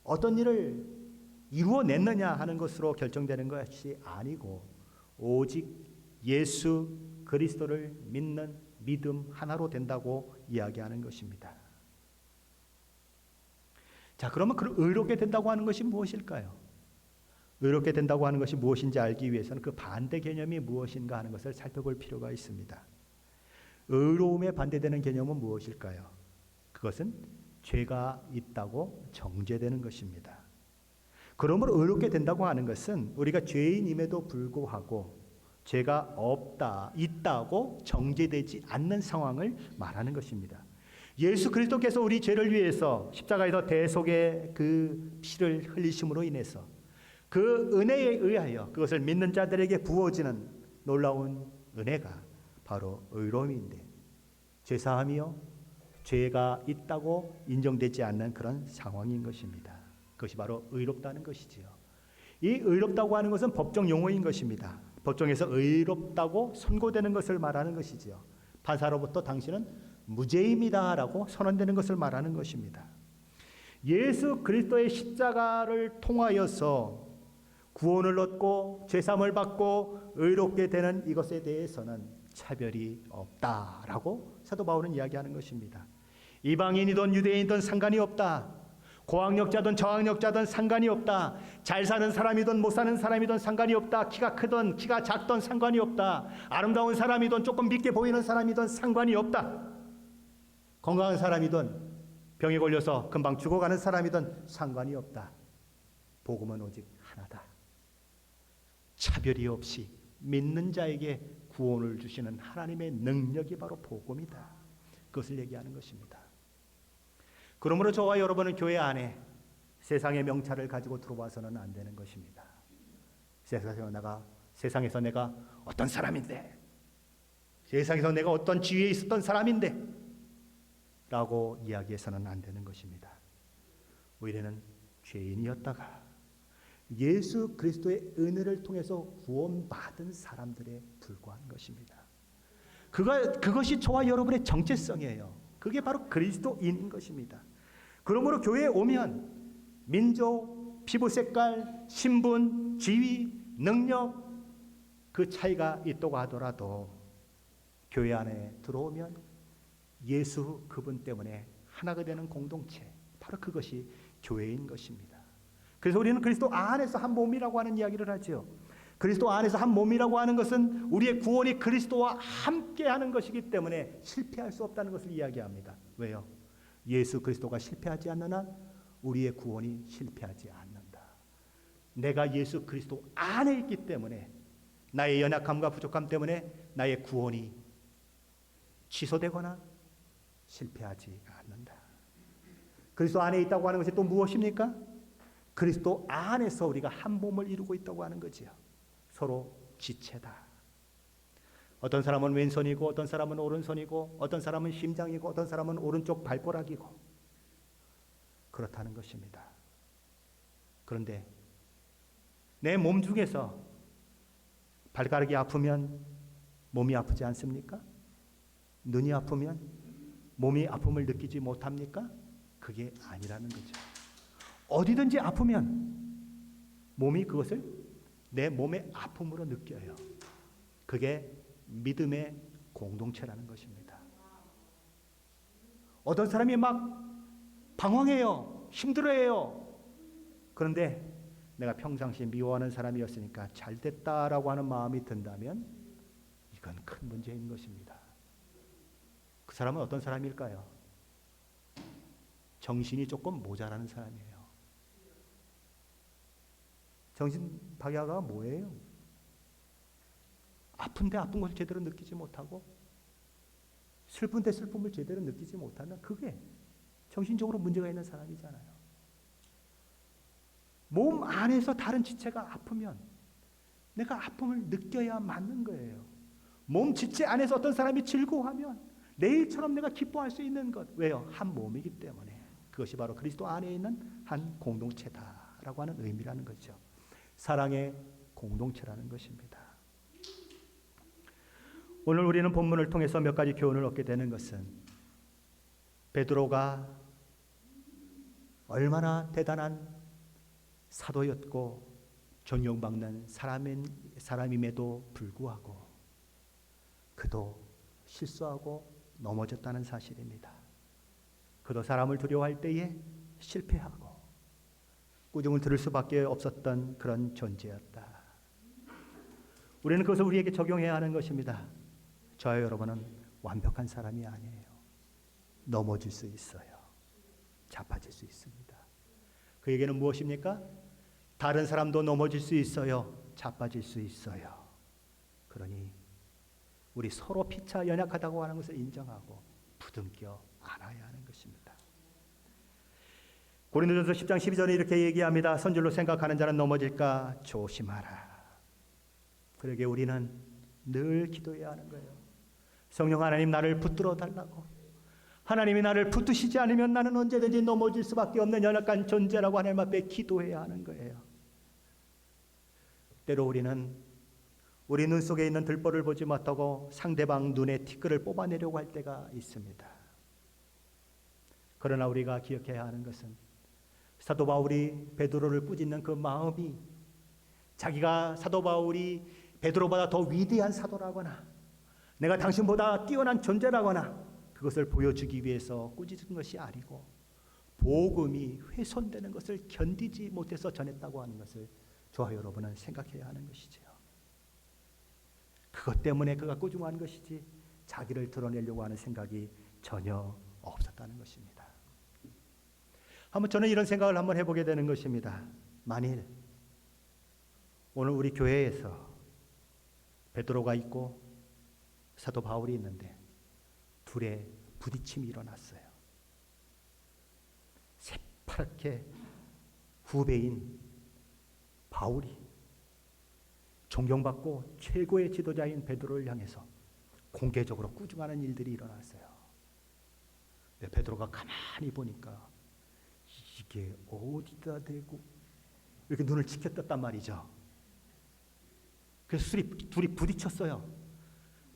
어떤 일을 이루어냈느냐 하는 것으로 결정되는 것이 아니고 오직 예수 그리스도를 믿는 믿음 하나로 된다고 이야기하는 것입니다. 자, 그러면 그 의롭게 된다고 하는 것이 무엇일까요? 의롭게 된다고 하는 것이 무엇인지 알기 위해서는 그 반대 개념이 무엇인가 하는 것을 살펴볼 필요가 있습니다. 의로움에 반대되는 개념은 무엇일까요? 그것은 죄가 있다고 정죄되는 것입니다. 그러므로 의롭게 된다고 하는 것은 우리가 죄인임에도 불구하고 죄가 없다, 있다고 정죄되지 않는 상황을 말하는 것입니다. 예수 그리스도께서 우리 죄를 위해서 십자가에서 대속의 그 피를 흘리심으로 인해서 그 은혜에 의하여 그것을 믿는 자들에게 부어지는 놀라운 은혜가 바로 의로움인데, 죄사함이요 죄가 있다고 인정되지 않는 그런 상황인 것입니다. 그것이 바로 의롭다는 것이지요. 이 의롭다고 하는 것은 법정 용어인 것입니다. 법정에서 의롭다고 선고되는 것을 말하는 것이지요. 판사로부터 당신은 무죄입니다라고 선언되는 것을 말하는 것입니다. 예수 그리스도의 십자가를 통하여서 구원을 얻고 죄사함을 받고 의롭게 되는 이것에 대해서는 차별이 없다라고 사도 바울은 이야기하는 것입니다. 이방인이든 유대인이든 상관이 없다. 고학력자든 저학력자든 상관이 없다. 잘 사는 사람이든 못 사는 사람이든 상관이 없다. 키가 크든 키가 작든 상관이 없다. 아름다운 사람이든 조금 밉게 보이는 사람이든 상관이 없다. 건강한 사람이든 병에 걸려서 금방 죽어가는 사람이든 상관이 없다. 복음은 오직 하나다. 차별이 없이 믿는 자에게 구원을 주시는 하나님의 능력이 바로 복음이다. 그것을 얘기하는 것입니다. 그러므로 저와 여러분은 교회 안에 세상의 명찰을 가지고 들어와서는 안 되는 것입니다. 세상에서 내가 어떤 사람인데, 세상에서 내가 어떤 지위에 있었던 사람인데 라고 이야기해서는 안 되는 것입니다. 우리는 죄인이었다가 예수 그리스도의 은혜를 통해서 구원받은 사람들에 불과한 것입니다. 그것이 저와 여러분의 정체성이에요. 그게 바로 그리스도인인 것입니다. 그러므로 교회에 오면 민족, 피부 색깔, 신분, 지위, 능력 그 차이가 있다고 하더라도 교회 안에 들어오면 예수 그분 때문에 하나가 되는 공동체, 바로 그것이 교회인 것입니다. 그래서 우리는 그리스도 안에서 한 몸이라고 하는 이야기를 하죠. 그리스도 안에서 한 몸이라고 하는 것은 우리의 구원이 그리스도와 함께 하는 것이기 때문에 실패할 수 없다는 것을 이야기합니다. 왜요? 예수 그리스도가 실패하지 않는 한 우리의 구원이 실패하지 않는다. 내가 예수 그리스도 안에 있기 때문에 나의 연약함과 부족함 때문에 나의 구원이 취소되거나 실패하지 않는다. 그리스도 안에 있다고 하는 것이 또 무엇입니까? 그리스도 안에서 우리가 한 몸을 이루고 있다고 하는 거지요. 서로 지체다. 어떤 사람은 왼손이고 어떤 사람은 오른손이고 어떤 사람은 심장이고 어떤 사람은 오른쪽 발가락이고 그렇다는 것입니다. 그런데 내 몸 중에서 발가락이 아프면 몸이 아프지 않습니까? 눈이 아프면 몸이 아픔을 느끼지 못합니까? 그게 아니라는 거죠. 어디든지 아프면 몸이 그것을 내 몸의 아픔으로 느껴요. 그게 믿음의 공동체라는 것입니다. 어떤 사람이 막 방황해요. 힘들어해요. 그런데 내가 평상시 미워하는 사람이었으니까 잘 됐다라고 하는 마음이 든다면 이건 큰 문제인 것입니다. 그 사람은 어떤 사람일까요? 정신이 조금 모자라는 사람이에요. 정신 박야가 뭐예요? 아픈데 아픈 것을 제대로 느끼지 못하고 슬픈데 슬픔을 제대로 느끼지 못하면 그게 정신적으로 문제가 있는 사람이잖아요. 몸 안에서 다른 지체가 아프면 내가 아픔을 느껴야 맞는 거예요. 몸 지체 안에서 어떤 사람이 즐거워하면 내일처럼 내가 기뻐할 수 있는 것. 왜요? 한 몸이기 때문에. 그것이 바로 그리스도 안에 있는 한 공동체다라고 하는 의미라는 거죠. 사랑의 공동체라는 것입니다. 오늘 우리는 본문을 통해서 몇 가지 교훈을 얻게 되는 것은 베드로가 얼마나 대단한 사도였고 존경받는 사람임에도 불구하고 그도 실수하고 넘어졌다는 사실입니다. 그도 사람을 두려워할 때에 실패하고 꾸중을 들을 수밖에 없었던 그런 존재였다. 우리는 그것을 우리에게 적용해야 하는 것입니다. 저와 여러분은 완벽한 사람이 아니에요. 넘어질 수 있어요. 자빠질 수 있습니다. 그 얘기는 무엇입니까? 다른 사람도 넘어질 수 있어요. 자빠질 수 있어요. 그러니 우리 서로 피차 연약하다고 하는 것을 인정하고 부둥켜 안아야 하는 것입니다. 고린도전서 10장 12절에 이렇게 얘기합니다. 선줄로 생각하는 자는 넘어질까 조심하라. 그러게 우리는 늘 기도해야 하는 거예요. 성령 하나님 나를 붙들어 달라고. 하나님이 나를 붙드시지 않으면 나는 언제든지 넘어질 수밖에 없는 연약한 존재라고 하나님 앞에 기도해야 하는 거예요. 때로 우리는 우리 눈 속에 있는 들보를 보지 못하고 상대방 눈에 티끌을 뽑아내려고 할 때가 있습니다. 그러나 우리가 기억해야 하는 것은 사도 바울이 베드로를 꾸짖는 그 마음이 자기가 사도 바울이 베드로보다 더 위대한 사도라거나 내가 당신보다 뛰어난 존재라거나 그것을 보여주기 위해서 꾸짖은 것이 아니고 복음이 훼손되는 것을 견디지 못해서 전했다고 하는 것을 저와 여러분은 생각해야 하는 것이죠. 그것 때문에 그가 꾸중한 것이지 자기를 드러내려고 하는 생각이 전혀 없었다는 것입니다. 한번 저는 이런 생각을 한번 해보게 되는 것입니다. 만일 오늘 우리 교회에서 베드로가 있고 사도 바울이 있는데 둘의 부딪힘이 일어났어요. 새파랗게 후배인 바울이 존경받고 최고의 지도자인 베드로를 향해서 공개적으로 꾸중하는 일들이 일어났어요. 베드로가 가만히 보니까 이게 어디다 대고 이렇게 눈을 치켜떴단 말이죠. 그래서 둘이 부딪혔어요.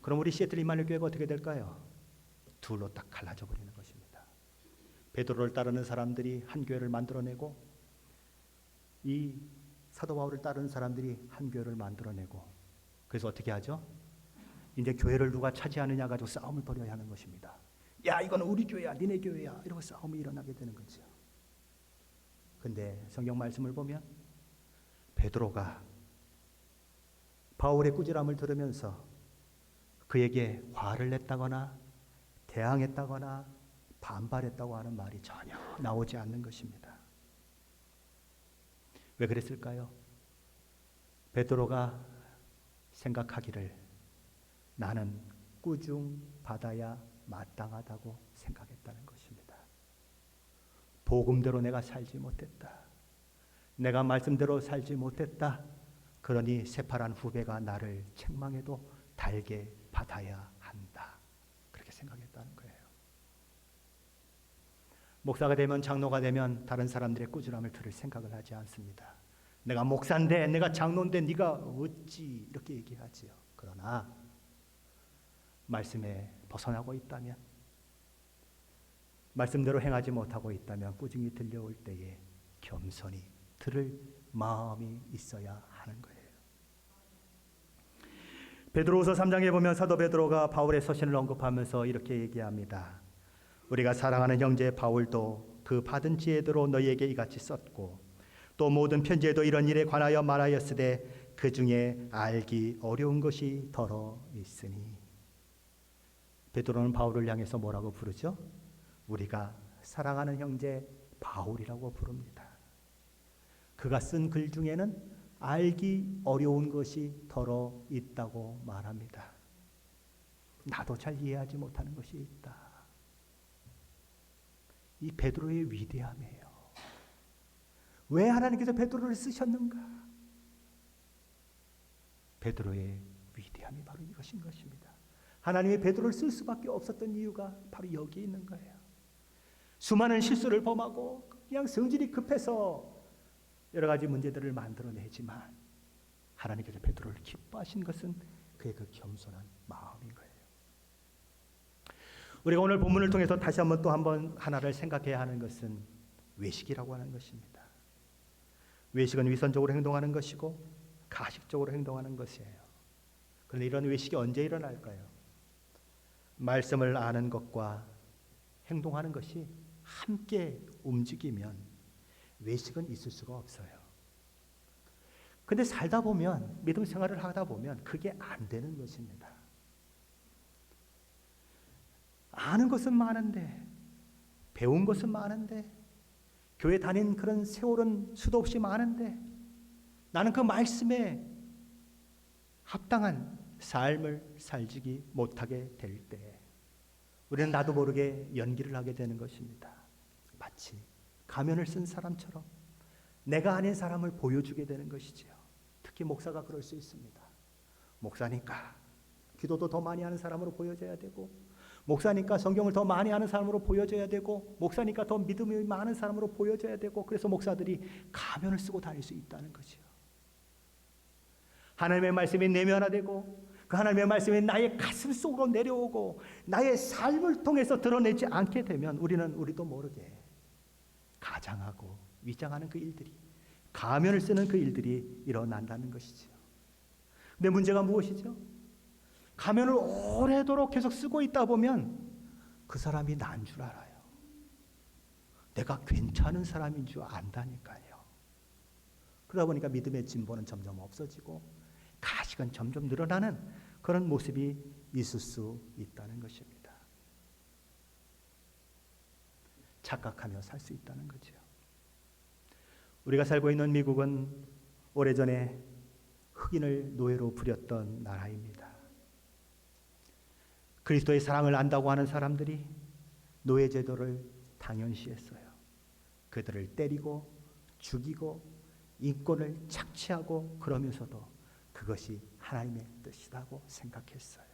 그럼 우리 시애틀 임마누엘 교회가 어떻게 될까요? 둘로 딱 갈라져 버리는 것입니다. 베드로를 따르는 사람들이 한 교회를 만들어내고 이 사도 바울을 따르는 사람들이 한 교회를 만들어내고 그래서 어떻게 하죠? 이제 교회를 누가 차지하느냐 가지고 싸움을 벌여야 하는 것입니다. 야 이거는 우리 교회야 니네 교회야 이러고 싸움이 일어나게 되는 거죠. 근데 성경 말씀을 보면 베드로가 바울의 꾸지람을 들으면서 그에게 화를 냈다거나 대항했다거나 반발했다고 하는 말이 전혀 나오지 않는 것입니다. 왜 그랬을까요? 베드로가 생각하기를 나는 꾸중 받아야 마땅하다고 생각했다는 것입니다. 복음대로 내가 살지 못했다. 내가 말씀대로 살지 못했다. 그러니 새파란 후배가 나를 책망해도 달게 받아야 한다. 그렇게 생각했다는 거예요. 목사가 되면 장로가 되면 다른 사람들의 꾸준함을 들을 생각을 하지 않습니다. 내가 목사인데 내가 장로인데 네가 어찌 이렇게 얘기하지요. 그러나 말씀에 벗어나고 있다면 말씀대로 행하지 못하고 있다면 꾸중이 들려올 때에 겸손히 들을 마음이 있어야 하는 거예요. 베드로후서 3장에 보면 사도 베드로가 바울의 서신을 언급하면서 이렇게 얘기합니다. 우리가 사랑하는 형제 바울도 그 받은 지혜대로 너희에게 이같이 썼고 또 모든 편지에도 이런 일에 관하여 말하였으되 그 중에 알기 어려운 것이 더러 있으니. 베드로는 바울을 향해서 뭐라고 부르죠? 우리가 사랑하는 형제 바울이라고 부릅니다. 그가 쓴 글 중에는 알기 어려운 것이 더러 있다고 말합니다. 나도 잘 이해하지 못하는 것이 있다. 이 베드로의 위대함이에요. 왜 하나님께서 베드로를 쓰셨는가? 베드로의 위대함이 바로 이것인 것입니다. 하나님이 베드로를 쓸 수밖에 없었던 이유가 바로 여기에 있는 거예요. 수많은 실수를 범하고 그냥 성질이 급해서 여러 가지 문제들을 만들어내지만 하나님께서 베드로를 기뻐하신 것은 그의 그 겸손한 마음인 거예요. 우리가 오늘 본문을 통해서 다시 한번 또 하나를 생각해야 하는 것은 외식이라고 하는 것입니다. 외식은 위선적으로 행동하는 것이고 가식적으로 행동하는 것이에요. 그런데 이런 외식이 언제 일어날까요? 말씀을 아는 것과 행동하는 것이 함께 움직이면 외식은 있을 수가 없어요. 근데 살다 보면, 믿음 생활을 하다 보면 그게 안 되는 것입니다. 아는 것은 많은데, 배운 것은 많은데, 교회 다닌 그런 세월은 수도 없이 많은데, 나는 그 말씀에 합당한 삶을 살지 못하게 될 때, 우리는 나도 모르게 연기를 하게 되는 것입니다. 마치 가면을 쓴 사람처럼 내가 아닌 사람을 보여주게 되는 것이지요. 특히 목사가 그럴 수 있습니다. 목사니까 기도도 더 많이 하는 사람으로 보여져야 되고, 목사니까 성경을 더 많이 아는 사람으로 보여져야 되고, 목사니까 더 믿음이 많은 사람으로 보여져야 되고, 그래서 목사들이 가면을 쓰고 다닐 수 있다는 거지요. 하나님의 말씀이 내면화되고 그 하나님의 말씀이 나의 가슴 속으로 내려오고 나의 삶을 통해서 드러내지 않게 되면 우리도 모르게 가장하고 위장하는 그 일들이, 가면을 쓰는 그 일들이 일어난다는 것이죠. 근데 문제가 무엇이죠? 가면을 오래도록 계속 쓰고 있다 보면 그 사람이 난 줄 알아요. 내가 괜찮은 사람인 줄 안다니까요. 그러다 보니까 믿음의 진보는 점점 없어지고 가식은 점점 늘어나는 그런 모습이 있을 수 있다는 것입니다. 착각하며 살 수 있다는 거죠. 우리가 살고 있는 미국은 오래전에 흑인을 노예로 부렸던 나라입니다. 그리스도의 사랑을 안다고 하는 사람들이 노예 제도를 당연시했어요. 그들을 때리고 죽이고 인권을 착취하고 그러면서도 그것이 하나님의 뜻이라고 생각했어요.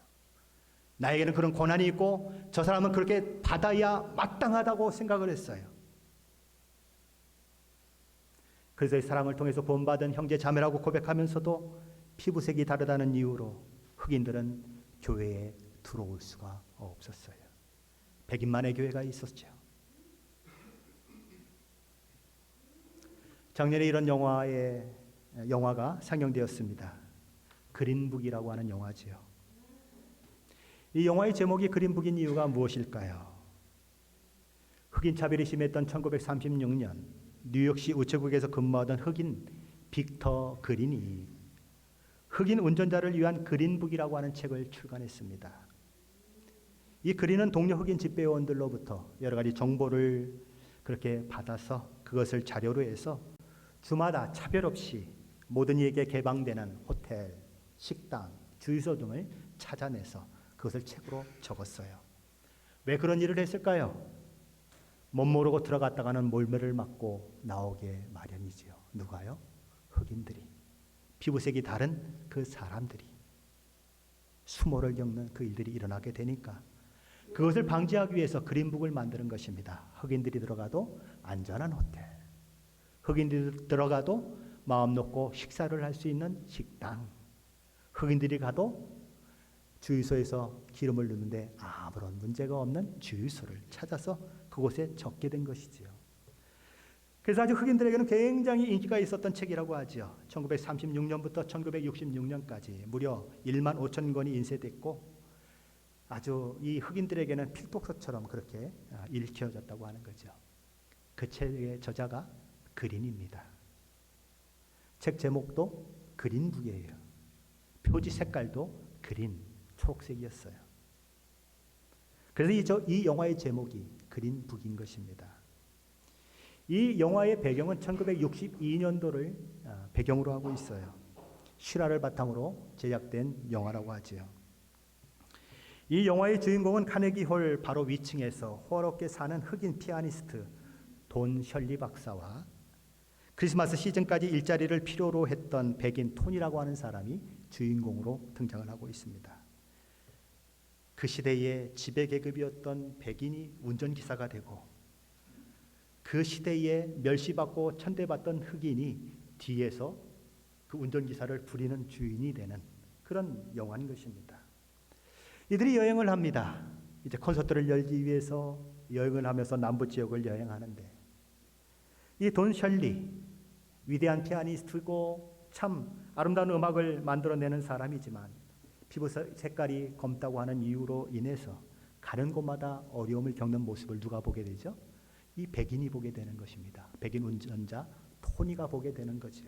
나에게는 그런 고난이 있고 저 사람은 그렇게 받아야 마땅하다고 생각을 했어요. 그리스도의 사랑을 통해서 본받은 형제 자매라고 고백하면서도 피부색이 다르다는 이유로 흑인들은 교회에 들어올 수가 없었어요. 백인만의 교회가 있었죠. 작년에 이런 영화가 상영되었습니다. 그린북이라고 하는 영화지요. 이 영화의 제목이 그린북인 이유가 무엇일까요? 흑인 차별이 심했던 1936년 뉴욕시 우체국에서 근무하던 흑인 빅터 그린이 흑인 운전자를 위한 그린북이라고 하는 책을 출간했습니다. 이 그린은 동료 흑인 집배원들로부터 여러 가지 정보를 그렇게 받아서 그것을 자료로 해서 주마다 차별 없이 모든 이에게 개방되는 호텔, 식당, 주유소 등을 찾아내서 그것을 책으로 적었어요. 왜 그런 일을 했을까요? 못 모르고 들어갔다가는 몰매를 맞고 나오게 마련이지요. 누가요? 흑인들이. 피부색이 다른 그 사람들이. 수모를 겪는 그 일들이 일어나게 되니까 그것을 방지하기 위해서 그린북을 만드는 것입니다. 흑인들이 들어가도 안전한 호텔, 흑인들이 들어가도 마음 놓고 식사를 할 수 있는 식당, 흑인들이 가도 주유소에서 기름을 넣는데 아무런 문제가 없는 주유소를 찾아서 그곳에 적게 된 것이지요. 그래서 아주 흑인들에게는 굉장히 인기가 있었던 책이라고 하죠. 1936년부터 1966년까지 무려 1만 5천 권이 인쇄됐고 아주 이 흑인들에게는 필독서처럼 그렇게 읽혀졌다고 하는 거죠. 그 책의 저자가 그린입니다. 책 제목도 그린북이에요. 표지 색깔도 그린, 초록색이었어요. 그래서 이 영화의 제목이 그린북인 것입니다. 이 영화의 배경은 1962년도를 배경으로 하고 있어요. 실화를 바탕으로 제작된 영화라고 하지요. 이 영화의 주인공은 카네기홀 바로 위층에서 호화롭게 사는 흑인 피아니스트 돈 셜리 박사와 크리스마스 시즌까지 일자리를 필요로 했던 백인 톤이라고 하는 사람이 주인공으로 등장을 하고 있습니다. 그 시대의 지배계급이었던 백인이 운전기사가 되고 그 시대에 멸시받고 천대받던 흑인이 뒤에서 그 운전기사를 부리는 주인이 되는 그런 영화인 것입니다. 이들이 여행을 합니다. 이제 콘서트를 열기 위해서 여행을 하면서 남부지역을 여행하는데 이 돈 셜리, 위대한 피아니스트고 참 아름다운 음악을 만들어내는 사람이지만 피부 색깔이 검다고 하는 이유로 인해서 가는 곳마다 어려움을 겪는 모습을 누가 보게 되죠? 이 백인이 보게 되는 것입니다. 백인 운전자 토니가 보게 되는 거죠.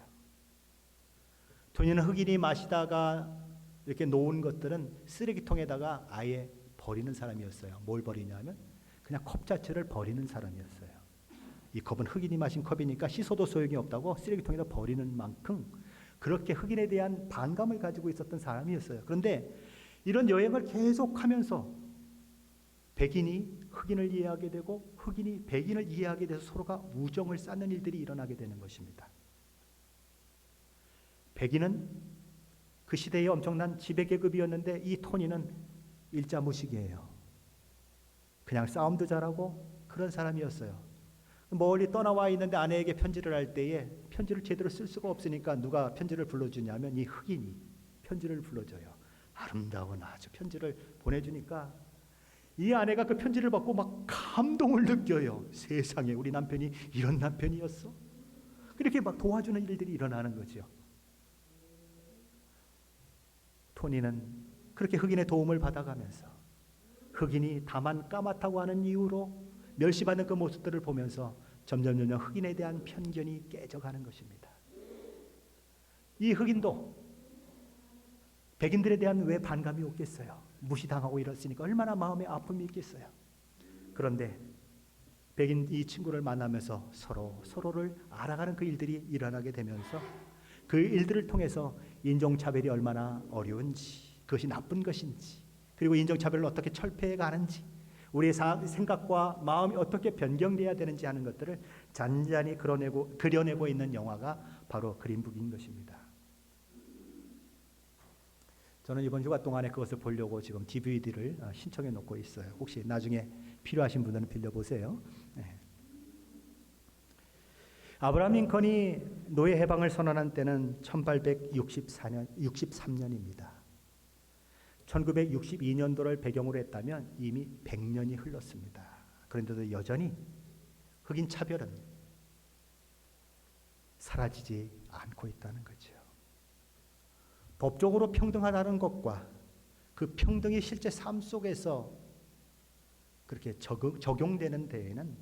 토니는 흑인이 마시다가 이렇게 놓은 것들은 쓰레기통에다가 아예 버리는 사람이었어요. 뭘 버리냐면 그냥 컵 자체를 버리는 사람이었어요. 이 컵은 흑인이 마신 컵이니까 씻어도 소용이 없다고 쓰레기통에다 버리는 만큼 그렇게 흑인에 대한 반감을 가지고 있었던 사람이었어요. 그런데 이런 여행을 계속하면서 백인이 흑인을 이해하게 되고 흑인이 백인을 이해하게 돼서 서로가 우정을 쌓는 일들이 일어나게 되는 것입니다. 백인은 그 시대의 엄청난 지배계급이었는데 이 토니는 일자무식이에요. 그냥 싸움도 잘하고 그런 사람이었어요. 멀리 떠나와 있는데 아내에게 편지를 할 때에 편지를 제대로 쓸 수가 없으니까 누가 편지를 불러주냐면 이 흑인이 편지를 불러줘요. 아름다운 아주 편지를 보내주니까 이 아내가 그 편지를 받고 막 감동을 느껴요. 세상에 우리 남편이 이런 남편이었어? 그렇게 막 도와주는 일들이 일어나는 거죠. 토니는 그렇게 흑인의 도움을 받아가면서 흑인이 다만 까맣다고 하는 이유로 멸시받는 그 모습들을 보면서 점점 흑인에 대한 편견이 깨져가는 것입니다. 이 흑인도 백인들에 대한 왜 반감이 없겠어요? 무시당하고 이랬으니까 얼마나 마음에 아픔이 있겠어요. 그런데 백인 이 친구를 만나면서 서로를 알아가는 그 일들이 일어나게 되면서 그 일들을 통해서 인종차별이 얼마나 어려운지, 그것이 나쁜 것인지, 그리고 인종차별을 어떻게 철폐해 가는지, 우리의 생각과 마음이 어떻게 변경돼야 되는지 하는 것들을 잔잔히 그려내고 있는 영화가 바로 그린북인 것입니다. 저는 이번 휴가 동안에 그것을 보려고 지금 DVD를 신청해 놓고 있어요. 혹시 나중에 필요하신 분들은 빌려보세요. 네. 아브라함 링컨이 노예 해방을 선언한 때는 1863년입니다. 1962년도를 배경으로 했다면 이미 100년이 흘렀습니다. 그런데도 여전히 흑인 차별은 사라지지 않고 있다는 거죠. 법적으로 평등하다는 것과 그 평등이 실제 삶 속에서 그렇게 적용되는 데에는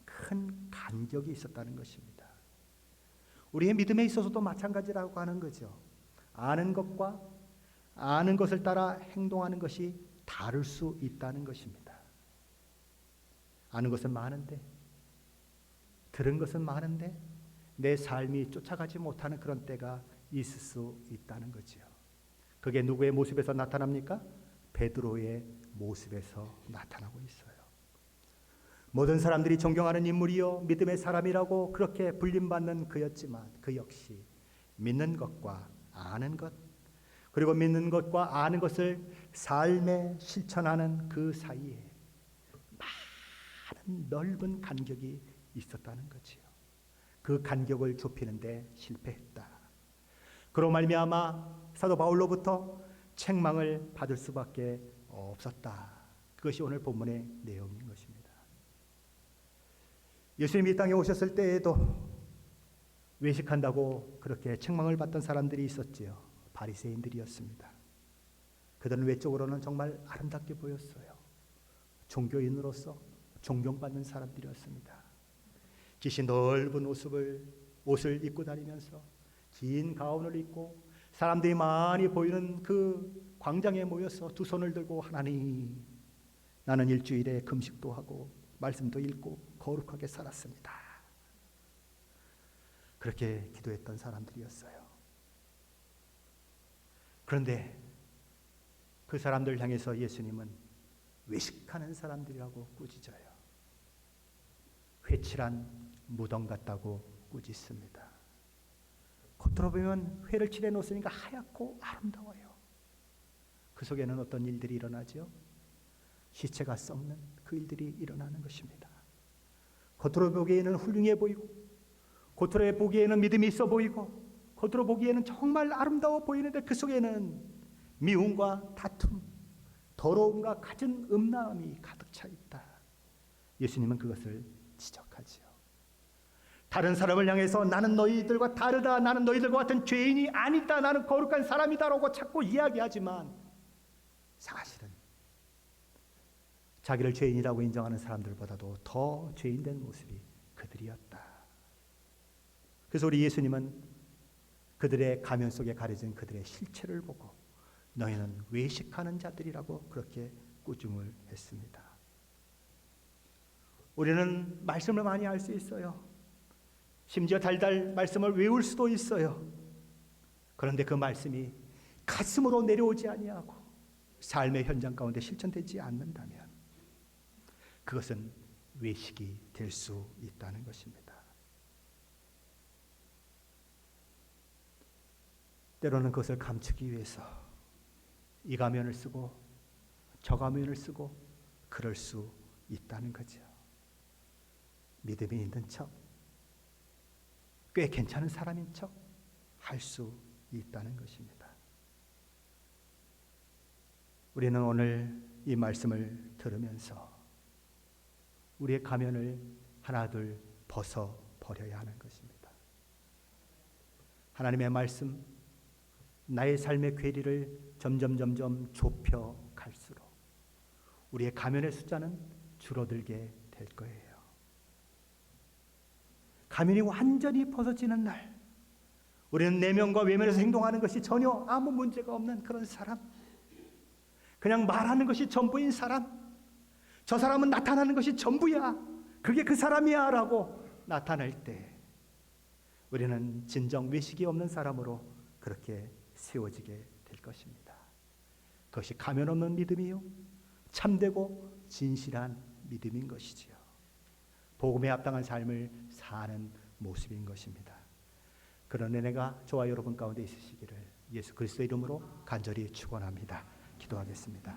큰 간격이 있었다는 것입니다. 우리의 믿음에 있어서도 마찬가지라고 하는 거죠. 아는 것과 아는 것을 따라 행동하는 것이 다를 수 있다는 것입니다. 아는 것은 많은데, 들은 것은 많은데 내 삶이 쫓아가지 못하는 그런 때가 있을 수 있다는 거죠. 그게 누구의 모습에서 나타납니까? 베드로의 모습에서 나타나고 있어요. 모든 사람들이 존경하는 인물이요 믿음의 사람이라고 그렇게 불림받는 그였지만 그 역시 믿는 것과 아는 것, 그리고 믿는 것과 아는 것을 삶에 실천하는 그 사이에 많은 넓은 간격이 있었다는 거지요. 그 간격을 좁히는데 실패했다. 그로 말미암아 사도 바울로부터 책망을 받을 수밖에 없었다. 그것이 오늘 본문의 내용인 것입니다. 예수님이 이 땅에 오셨을 때에도 외식한다고 그렇게 책망을 받던 사람들이 있었지요. 바리새인들이었습니다. 그들은 외적으로는 정말 아름답게 보였어요. 종교인으로서 존경받는 사람들이었습니다. 깃이 넓은 옷을 입고 다니면서 긴 가운을 입고 사람들이 많이 보이는 그 광장에 모여서 두 손을 들고 하나님, 나는 일주일에 금식도 하고 말씀도 읽고 거룩하게 살았습니다. 그렇게 기도했던 사람들이었어요. 그런데 그 사람들 향해서 예수님은 외식하는 사람들이라고 꾸짖어요. 회칠한 무덤 같다고 꾸짖습니다. 겉으로 보면 회를 칠해 놓으니까 하얗고 아름다워요. 그 속에는 어떤 일들이 일어나죠? 시체가 썩는 그 일들이 일어나는 것입니다. 겉으로 보기에는 훌륭해 보이고, 겉으로 보기에는 믿음이 있어 보이고, 겉으로 보기에는 정말 아름다워 보이는데 그 속에는 미움과 다툼, 더러움과 갖은 음란함이 가득 차 있다. 예수님은 그것을 지적하지요. 다른 사람을 향해서 나는 너희들과 다르다, 나는 너희들과 같은 죄인이 아니다, 나는 거룩한 사람이다라고 자꾸 이야기하지만 사실은 자기를 죄인이라고 인정하는 사람들보다도 더 죄인된 모습이 그들이었다. 그래서 우리 예수님은 그들의 가면 속에 가려진 그들의 실체를 보고 너희는 외식하는 자들이라고 그렇게 꾸중을 했습니다. 우리는 말씀을 많이 알 수 있어요. 심지어 달달 말씀을 외울 수도 있어요. 그런데 그 말씀이 가슴으로 내려오지 아니하고 삶의 현장 가운데 실천되지 않는다면 그것은 외식이 될 수 있다는 것입니다. 때로는 그것을 감추기 위해서 이 가면을 쓰고 저 가면을 쓰고 그럴 수 있다는 거죠. 믿음이 있는 척, 꽤 괜찮은 사람인 척 할 수 있다는 것입니다. 우리는 오늘 이 말씀을 들으면서 우리의 가면을 하나둘 벗어버려야 하는 것입니다. 하나님의 말씀, 나의 삶의 괴리를 점점 좁혀 갈수록 우리의 가면의 숫자는 줄어들게 될 거예요. 가면이 완전히 벗어지는 날, 우리는 내면과 외면에서 행동하는 것이 전혀 아무 문제가 없는 그런 사람, 그냥 말하는 것이 전부인 사람, 저 사람은 나타나는 것이 전부야, 그게 그 사람이야 라고 나타날 때 우리는 진정 외식이 없는 사람으로 그렇게 세워지게 될 것입니다. 그것이 가면 없는 믿음이요, 참되고 진실한 믿음인 것이지요. 복음에 합당한 삶을 사는 모습인 것입니다. 그런 은혜가 저와 여러분 가운데 있으시기를 예수 그리스도의 이름으로 간절히 축원합니다. 기도하겠습니다.